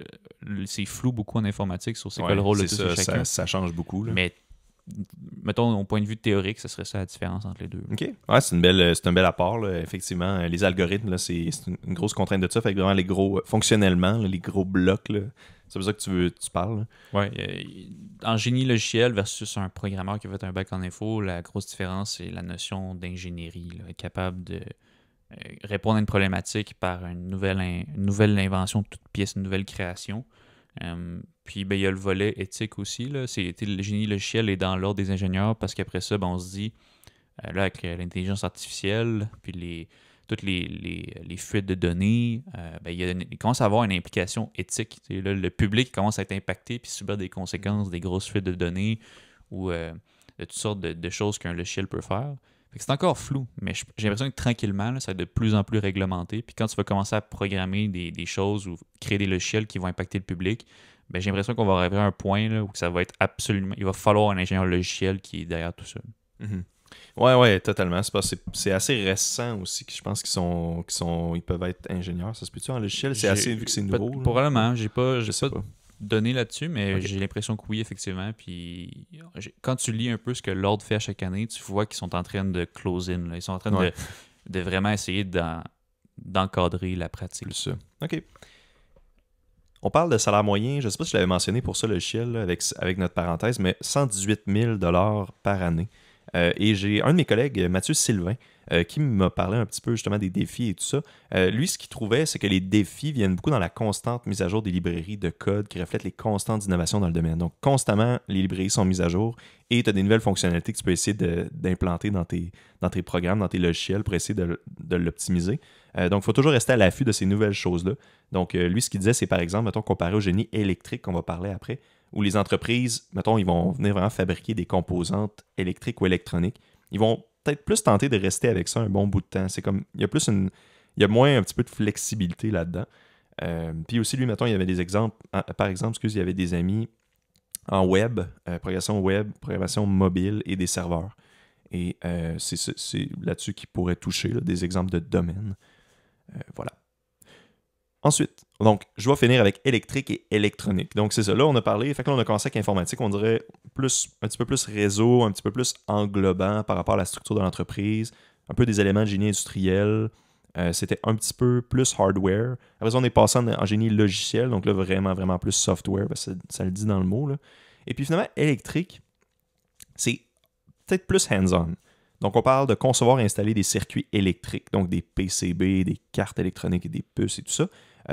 c'est flou beaucoup en informatique sur c'est quoi le rôle de tout chacun. Ça change beaucoup. Là. Mais mettons, au point de vue théorique, ce serait ça la différence entre les deux. OK. Ouais, c'est un bel apport. Là. Effectivement, les algorithmes, là, c'est une grosse contrainte de ça. Fait que vraiment, les gros, fonctionnellement, là, les gros blocs, là, c'est pour ça que tu parles. Oui. En génie logiciel versus un programmeur qui a fait un bac en info, la grosse différence, c'est la notion d'ingénierie. Là, être capable de répondre à une problématique par une nouvelle invention de toute pièce, une nouvelle création. Puis ben, il y a le volet éthique aussi. Là. Le génie logiciel est dans l'ordre des ingénieurs parce qu'après ça, ben, on se dit, là, avec l'intelligence artificielle, puis toutes les fuites de données, ben, il commence à avoir une implication éthique. Là, le public commence à être impacté puis subir des conséquences des grosses fuites de données ou de toutes sortes de choses qu'un logiciel peut faire. C'est encore flou, mais j'ai l'impression que tranquillement, là, ça va être de plus en plus réglementé. Puis quand tu vas commencer à programmer des choses ou créer des logiciels qui vont impacter le public, ben, j'ai l'impression qu'on va arriver à un point là, où ça va être absolument... Il va falloir un ingénieur logiciel qui est derrière tout ça. Mm-hmm. Ouais, totalement. C'est assez récent aussi que je pense ils peuvent être ingénieurs. Ça se peut-tu en logiciel? C'est assez vu que c'est nouveau. Probablement. J'ai pas donné là-dessus, mais j'ai l'impression que oui, effectivement. Puis quand tu lis un peu ce que l'ordre fait à chaque année, tu vois qu'ils sont en train de close in. Là. Ils sont en train de vraiment essayer d'encadrer la pratique. Plus ça. OK. On parle de salaire moyen. Je ne sais pas si je l'avais mentionné pour ça, le logiciel, là, avec notre parenthèse, mais 118 000 $ par année. Et j'ai un de mes collègues, Mathieu Sylvain, qui m'a parlé un petit peu justement des défis et tout ça. Lui, ce qu'il trouvait, c'est que les défis viennent beaucoup dans la constante mise à jour des librairies de code qui reflètent les constantes innovations dans le domaine. Donc, constamment, les librairies sont mises à jour et tu as des nouvelles fonctionnalités que tu peux essayer d'implanter dans tes programmes, dans tes logiciels pour essayer de l'optimiser. Donc, il faut toujours rester à l'affût de ces nouvelles choses-là. Donc, lui, ce qu'il disait, c'est par exemple, mettons, comparé au génie électrique qu'on va parler après, où les entreprises, mettons, ils vont venir vraiment fabriquer des composantes électriques ou électroniques. Ils vont peut-être plus tenter de rester avec ça un bon bout de temps. C'est comme, il y a moins un petit peu de flexibilité là-dedans. Puis aussi, lui, mettons, il y avait des exemples, par exemple, il y avait des amis en web, programmation mobile et des serveurs. Et c'est là-dessus qu'ils pourraient toucher, là, des exemples de domaines. Voilà. Ensuite, donc, je vais finir avec électrique et électronique. Donc, c'est ça. Là, on a parlé. Fait que là, on a commencé avec informatique. On dirait un petit peu plus réseau, un petit peu plus englobant par rapport à la structure de l'entreprise, un peu des éléments de génie industriel. C'était un petit peu plus hardware. Après ça, on est passé en génie logiciel. Donc là, vraiment, vraiment plus software. Parce que ça le dit dans le mot. Là. Et puis finalement, électrique, c'est peut-être plus hands-on. Donc, on parle de concevoir et installer des circuits électriques, donc des PCB, des cartes électroniques et des puces et tout ça.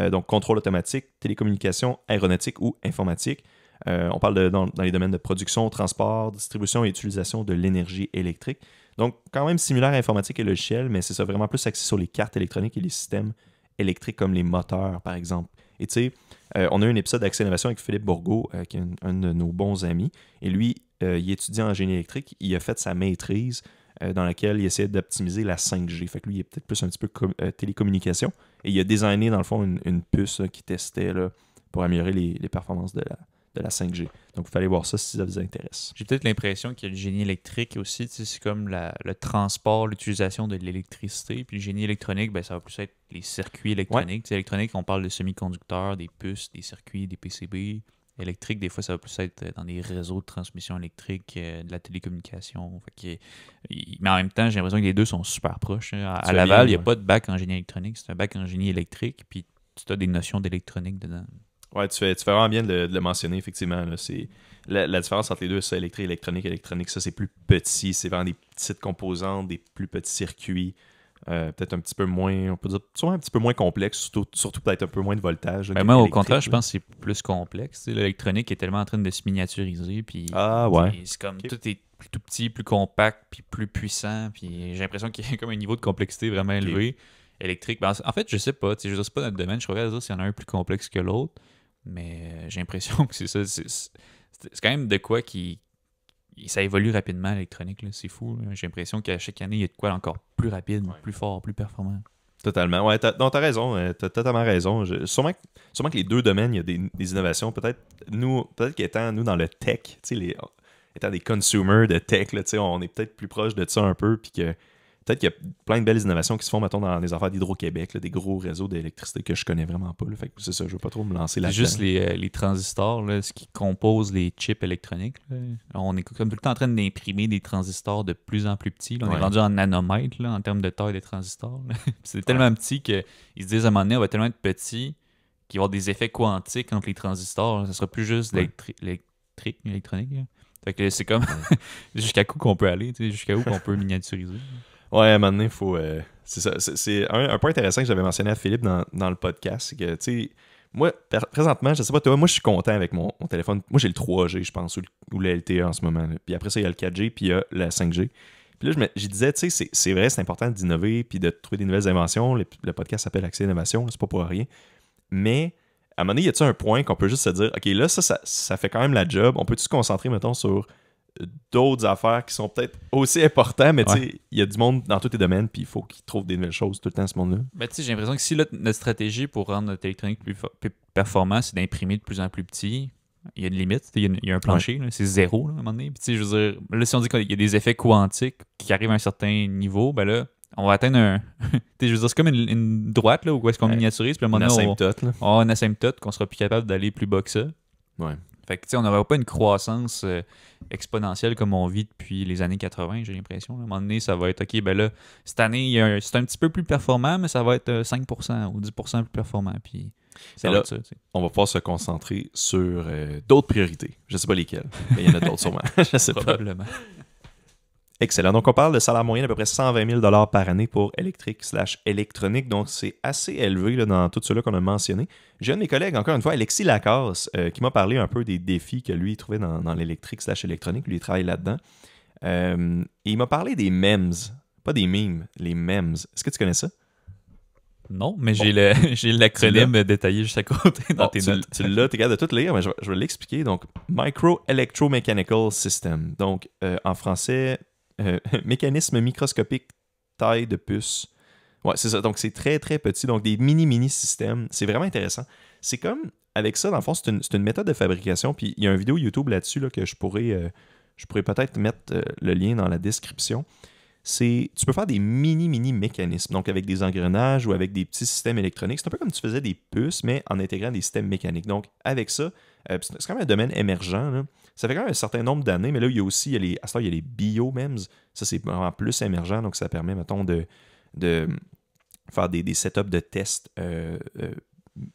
Donc, contrôle automatique, télécommunication, aéronautique ou informatique. On parle dans les domaines de production, transport, distribution et utilisation de l'énergie électrique. Donc, quand même similaire à informatique et logiciel, mais c'est ça vraiment plus axé sur les cartes électroniques et les systèmes électriques comme les moteurs, par exemple. Et tu sais, on a eu un épisode d'Accès Innovation avec Philippe Bourgault, qui est un de nos bons amis. Et lui, il étudie en génie électrique. Il a fait sa maîtrise dans laquelle il essayait d'optimiser la 5G. Fait que lui, il est peut-être plus un petit peu télécommunication. Et il a designé, dans le fond, une puce là, qui testait là, pour améliorer les performances de la 5G. Donc, il fallait voir ça si ça vous intéresse. J'ai peut-être l'impression qu'il y a le génie électrique aussi. C'est comme le transport, l'utilisation de l'électricité. Puis le génie électronique, ben, ça va plus être les circuits électroniques. Ouais. Électronique, on parle de semi-conducteurs, des puces, des circuits, des PCB. Électrique, des fois, ça va plus être dans des réseaux de transmission électrique, de la télécommunication. Mais en même temps, j'ai l'impression que les deux sont super proches. À Laval, il n'y a pas de bac en génie électronique, c'est un bac en génie électrique, puis tu as des notions d'électronique dedans. Ouais, tu fais vraiment bien de le mentionner, effectivement. Là, c'est la différence entre les deux, c'est électrique, électronique, ça, c'est plus petit. C'est vraiment des petites composantes, des plus petits circuits. Peut-être un petit peu moins, on peut dire, sûrement un petit peu moins complexe, surtout peut-être un peu moins de voltage. Ben moi, au contraire, je pense que c'est plus complexe. L'électronique est tellement en train de se miniaturiser. Puis, c'est comme tout est plus tout petit, plus compact, puis plus puissant. Puis j'ai l'impression qu'il y a comme un niveau de complexité vraiment élevé. Électrique, ben, en fait, je sais pas. Je sais pas notre domaine. Je pourrais dire s'il y en a un plus complexe que l'autre. Mais j'ai l'impression que c'est ça. C'est quand même de quoi qui. Ça évolue rapidement, l'électronique, là. C'est fou. Là. J'ai l'impression qu'à chaque année, il y a de quoi encore plus rapide, plus fort, plus performant. Totalement. Ouais, t'as raison. T'as totalement raison. Sûrement que les deux domaines, il y a des innovations. Peut-être qu'étant, nous, dans le tech, étant des consumers de tech, là, on est peut-être plus proche de ça un peu. Puis que peut-être qu'il y a plein de belles innovations qui se font, mettons, dans les affaires d'Hydro-Québec, là, des gros réseaux d'électricité que je connais vraiment pas. Là. Fait que c'est ça, je veux pas trop me lancer là-dedans. C'est juste les transistors, là, ce qui compose les chips électroniques. Là. On est comme tout le temps en train d'imprimer des transistors de plus en plus petits. Là. On est rendu en nanomètres là, en termes de taille des transistors. C'est tellement petit qu'ils se disent à un moment donné, on va tellement être petit qu'il va y avoir des effets quantiques entre les transistors. Ça sera plus juste l'électronique. Là. Fait que c'est comme jusqu'à où qu'on peut aller, jusqu'à où qu'on peut miniaturiser. Ouais, à un moment donné, il faut. C'est ça. C'est un point intéressant que j'avais mentionné à Philippe dans le podcast. C'est que, tu sais, moi, présentement, je sais pas toi, moi, je suis content avec mon téléphone. Moi, j'ai le 3G, je pense, ou le LTE en ce moment. Là. Puis après ça, il y a le 4G, puis il y a la 5G. Puis là, je disais, tu sais, c'est vrai, c'est important d'innover, puis de trouver des nouvelles inventions. Le podcast s'appelle Accès Innovation, c'est pas pour rien. Mais, à un moment donné, y a-t-il un point qu'on peut juste se dire, OK, là, ça fait quand même la job. On peut-tu se concentrer, mettons, sur d'autres affaires qui sont peut-être aussi importantes, mais tu sais, il y a du monde dans tous les domaines, puis il faut qu'ils trouvent des nouvelles choses tout le temps, ce monde-là. Ben, tu sais, j'ai l'impression que si là, notre stratégie pour rendre notre électronique plus performant, c'est d'imprimer de plus en plus petit, il y a une limite, il y a un plancher, là, c'est 0 là, à un moment donné. Puis, tu sais, je veux dire, là, si on dit qu'il y a des effets quantiques qui arrivent à un certain niveau, ben là, on va atteindre un. Je veux dire, c'est comme une droite, là, où est-ce qu'on miniaturise, puis à un moment donné, on va avoir une asymptote qu'on sera plus capable d'aller plus bas que ça. Ouais. Fait que, tu sais, on n'aura pas une croissance exponentielle comme on vit depuis les années 80, j'ai l'impression. À un moment donné, ça va être, OK, ben là, cette année, c'est un petit peu plus performant, mais ça va être 5% ou 10% plus performant. Puis, ça va être ça, on va pouvoir se concentrer sur d'autres priorités. Je ne sais pas lesquelles, mais il y en a d'autres sûrement. Je sais probablement. Excellent. Donc, on parle de salaire moyen d'à peu près 120 000 par année pour électrique/électronique. Donc, c'est assez élevé là, dans tout cela qu'on a mentionné. J'ai un de mes collègues, encore une fois, Alexis Lacasse, qui m'a parlé un peu des défis que lui trouvait dans l'électrique/électronique. Lui, il travaille là-dedans. Et il m'a parlé des MEMS. Pas des memes, les MEMS. Est-ce que tu connais ça? Non, mais j'ai l'acronyme détaillé juste à côté dans tes notes. Tu l'as, t'es capable de tout lire, mais je vais l'expliquer. Donc, Micro Electromechanical System. Donc, en français... mécanisme microscopique, taille de puce. Ouais, c'est ça. Donc, c'est très, très petit. Donc, des mini systèmes. C'est vraiment intéressant. C'est comme, avec ça, dans le fond, c'est une méthode de fabrication. Puis, il y a une vidéo YouTube là-dessus là, que je pourrais peut-être mettre le lien dans la description. tu peux faire des mini mécanismes, donc avec des engrenages ou avec des petits systèmes électroniques. C'est un peu comme tu faisais des puces, mais en intégrant des systèmes mécaniques. Donc, avec ça, c'est quand même un domaine émergent, là. Ça fait quand même un certain nombre d'années, mais là, il y a aussi, à ce temps, il y a les biomems. Ça, c'est vraiment plus émergent, donc ça permet, mettons, de faire des setups de tests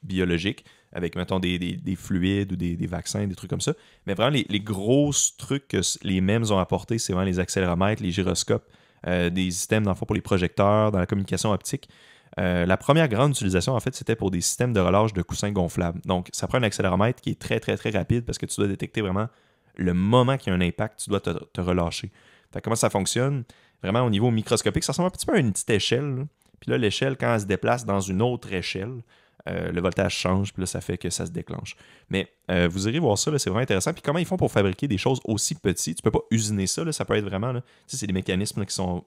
biologiques avec, mettons, des fluides ou des vaccins, des trucs comme ça. Mais vraiment, les gros trucs que les MEMS ont apportés, c'est vraiment les accéléromètres, les gyroscopes, des systèmes, dans le fond, pour les projecteurs, dans la communication optique. La première grande utilisation, en fait, c'était pour des systèmes de relâche de coussins gonflables. Donc, ça prend un accéléromètre qui est très, très, très rapide parce que tu dois détecter vraiment le moment qu'il y a un impact, tu dois te relâcher. Fait que comment ça fonctionne? Vraiment, au niveau microscopique, ça ressemble un petit peu à une petite échelle, là. Puis là, l'échelle, quand elle se déplace dans une autre échelle, le voltage change, puis là, ça fait que ça se déclenche. Mais vous irez voir ça, là, c'est vraiment intéressant. Puis comment ils font pour fabriquer des choses aussi petites? Tu peux pas usiner ça, là, ça peut être vraiment... Là, c'est des mécanismes là, qui sont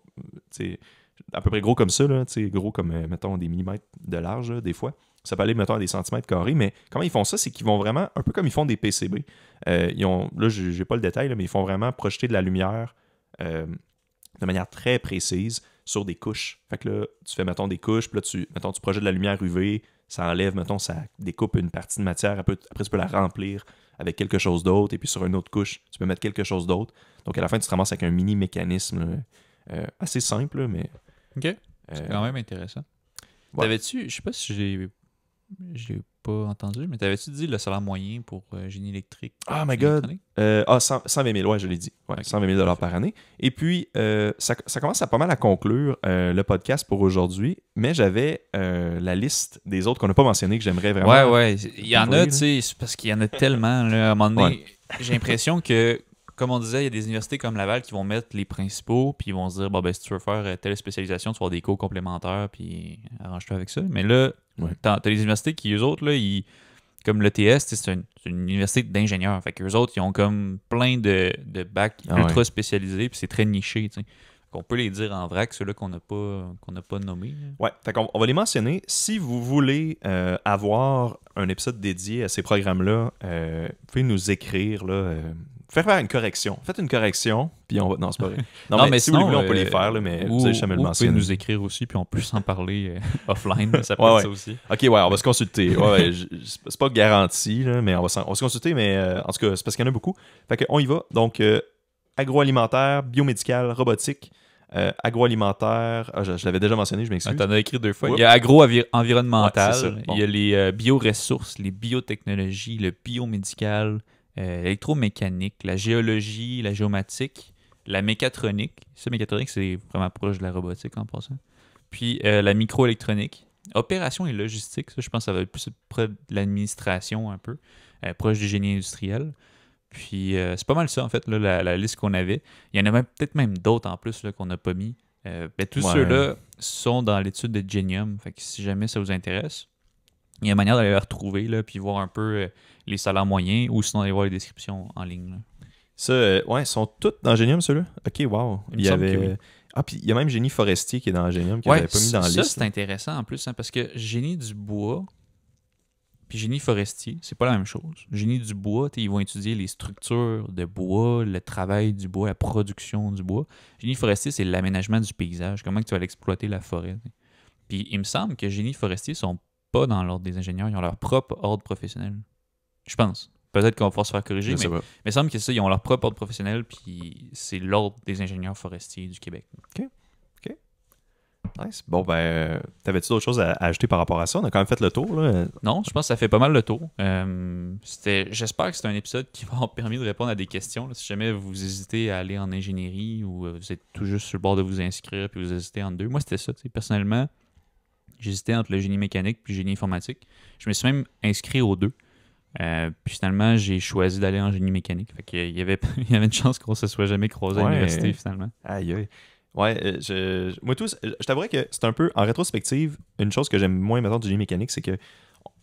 à peu près gros comme ça, là, gros comme, mettons, des millimètres de large, là, des fois. Ça peut aller, mettons, à des centimètres carrés, mais comment ils font ça? C'est qu'ils vont vraiment, un peu comme ils font des PCB. Là, j'ai pas le détail, là, mais ils font vraiment projeter de la lumière de manière très précise sur des couches. Fait que là, tu fais, mettons, des couches, puis là, tu projettes de la lumière UV, ça enlève, mettons, ça découpe une partie de matière, après tu peux la remplir avec quelque chose d'autre, et puis sur une autre couche, tu peux mettre quelque chose d'autre. Donc, à la fin, tu te ramasses avec un mini mécanisme assez simple, mais... OK. C'est quand même intéressant. Ouais. T'avais-tu, je sais pas si j'ai pas entendu, mais t'avais-tu dit le salaire moyen pour génie électrique? Oh my god! 120 000, ouais, je l'ai dit. Ouais, okay. 120 000 par année. Et puis, ça commence à pas mal à conclure le podcast pour aujourd'hui, mais j'avais la liste des autres qu'on n'a pas mentionné que j'aimerais vraiment... Ouais, il y en a, tu sais, c'est parce qu'il y en a tellement, là, à un moment donné, j'ai l'impression que, comme on disait, il y a des universités comme Laval qui vont mettre les principaux, puis ils vont se dire, bon, ben, si tu veux faire telle spécialisation, tu vas avoir des cours complémentaires, puis arrange-toi avec ça. Mais là, t'as les universités qui, eux autres, là, comme l'ETS, c'est une université d'ingénieurs. Fait qu'eux autres, ils ont comme plein de bacs ultra spécialisés, puis c'est très niché, tu sais. On peut les dire en vrac, ceux-là qu'on n'a pas nommés. Ouais, fait qu'on va les mentionner. Si vous voulez avoir un épisode dédié à ces programmes-là, vous pouvez nous écrire, là... faire une correction. Faites une correction, puis on va... Non, c'est pas vrai. Non, mais si sinon, vous voulez, on peut les faire, là, mais vous avez jamais le mentionné. Vous pouvez nous écrire aussi, puis on peut s'en parler offline. Ça peut être ça aussi. OK, ouais, on va se consulter. C'est pas garanti, là, mais on va se consulter, mais en tout cas, c'est parce qu'il y en a beaucoup. Fait qu'on y va. Donc, agroalimentaire, biomédical, robotique, agroalimentaire... je l'avais déjà mentionné, je m'excuse. T'en as écrit 2 fois. Il y a agro-environnemental, bon. Il y a les bioressources, les biotechnologies, le biomédical... l'électromécanique, la géologie, la géomatique, la mécatronique. Ça, mécatronique, c'est vraiment proche de la robotique en passant. Puis la microélectronique. Opération et logistique, ça, je pense que ça va être plus près de l'administration un peu, proche du génie industriel. Puis c'est pas mal ça, en fait, là, la liste qu'on avait. Il y en a peut-être même d'autres en plus là, qu'on n'a pas mis. Tous ceux-là sont dans l'étude de Genium. Fait que si jamais ça vous intéresse, il y a une manière d'aller les retrouver, là, puis voir un peu les salaires moyens, ou sinon aller voir les descriptions en ligne. Là. Ça, ils sont tous dans Genium, ceux-là? OK, wow. Il y avait... Oui. Ah, puis il y a même Génie forestier qui est dans Genium, qui n'avait pas mis dans la liste. Ça, c'est intéressant en plus, hein, parce que Génie du bois, puis Génie forestier, c'est pas la même chose. Génie du bois, ils vont étudier les structures de bois, le travail du bois, la production du bois. Génie forestier, c'est l'aménagement du paysage, comment tu vas exploiter la forêt. T'sais. Puis il me semble que Génie forestier sont pas dans l'ordre des ingénieurs, ils ont leur propre ordre professionnel. Je pense. Peut-être qu'on va pouvoir se faire corriger, mais il me semble que ça, ils ont leur propre ordre professionnel, puis c'est l'ordre des ingénieurs forestiers du Québec. OK. Nice. Bon, ben, t'avais-tu d'autres choses à ajouter par rapport à ça? On a quand même fait le tour, là. Non, je pense que ça fait pas mal le tour. J'espère que c'est un épisode qui va avoir permis de répondre à des questions. Là. Si jamais vous hésitez à aller en ingénierie ou vous êtes tout juste sur le bord de vous inscrire puis vous hésitez entre deux. Moi, c'était ça. Personnellement, j'hésitais entre le génie mécanique puis le génie informatique. Je me suis même inscrit aux deux. Puis finalement, j'ai choisi d'aller en génie mécanique. Fait qu'il y avait une chance qu'on se soit jamais croisé à l'université, finalement. Aïe, aïe. Ouais, moi, je t'avouerais que c'est un peu, en rétrospective, une chose que j'aime moins maintenant du génie mécanique, c'est que,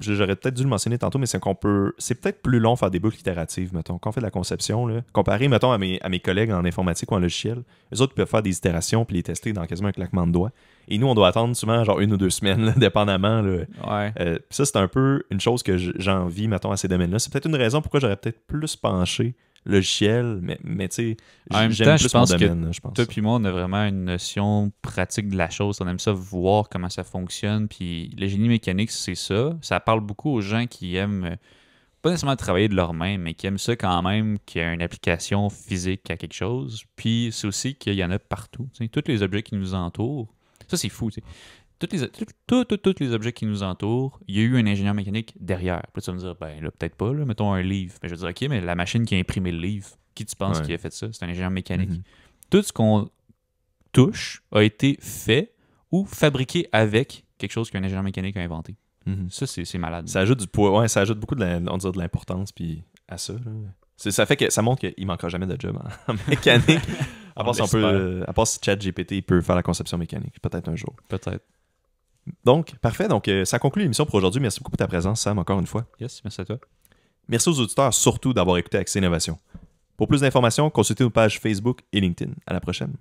j'aurais peut-être dû le mentionner tantôt, mais c'est peut-être plus long faire des boucles itératives, mettons. Quand on fait de la conception, là, comparé, mettons, à mes collègues en informatique ou en logiciel, eux autres peuvent faire des itérations puis les tester dans quasiment un claquement de doigts. Et nous, on doit attendre souvent genre 1 ou 2 semaines, là, dépendamment. Là. Ouais. Ça, c'est un peu une chose que j'envie, mettons, à ces domaines-là. C'est peut-être une raison pourquoi j'aurais peut-être plus penché logiciel, mais tu sais, En même j'aime temps, plus je pense mon que domaine, là, je pense. toi puis moi, on a vraiment une notion pratique de la chose. On aime ça voir comment ça fonctionne. Puis le génie mécanique, c'est ça. Ça parle beaucoup aux gens qui aiment pas nécessairement travailler de leurs mains, mais qui aiment ça quand même, qu'il y a une application physique à quelque chose. Puis c'est aussi qu'il y en a partout. Tu sais. Tous les objets qui nous entourent, ça c'est fou. Tu sais. Tous les objets qui nous entourent, il y a eu un ingénieur mécanique derrière. Puis là, tu vas me dire, ben là, peut-être pas, là, mettons un livre. Ben, je vais dire, OK, mais la machine qui a imprimé le livre, qui tu penses qui a fait ça? C'est un ingénieur mécanique. Mhm. Tout ce qu'on touche a été fait ou fabriqué avec quelque chose qu'un ingénieur mécanique a inventé. Mhm. Ça, c'est malade. Ça ajoute du poids, ouais, ça ajoute beaucoup on dirait de l'importance puis à ça. Là. Ça fait que ça montre qu'il manquera jamais de job en mécanique. À part si ChatGPT peut faire la conception mécanique, peut-être un jour. Peut-être. Donc, parfait. Donc, ça conclut l'émission pour aujourd'hui. Merci beaucoup pour ta présence, Sam, encore une fois. Yes, merci à toi. Merci aux auditeurs surtout d'avoir écouté Accès Innovation. Pour plus d'informations, consultez nos pages Facebook et LinkedIn. À la prochaine.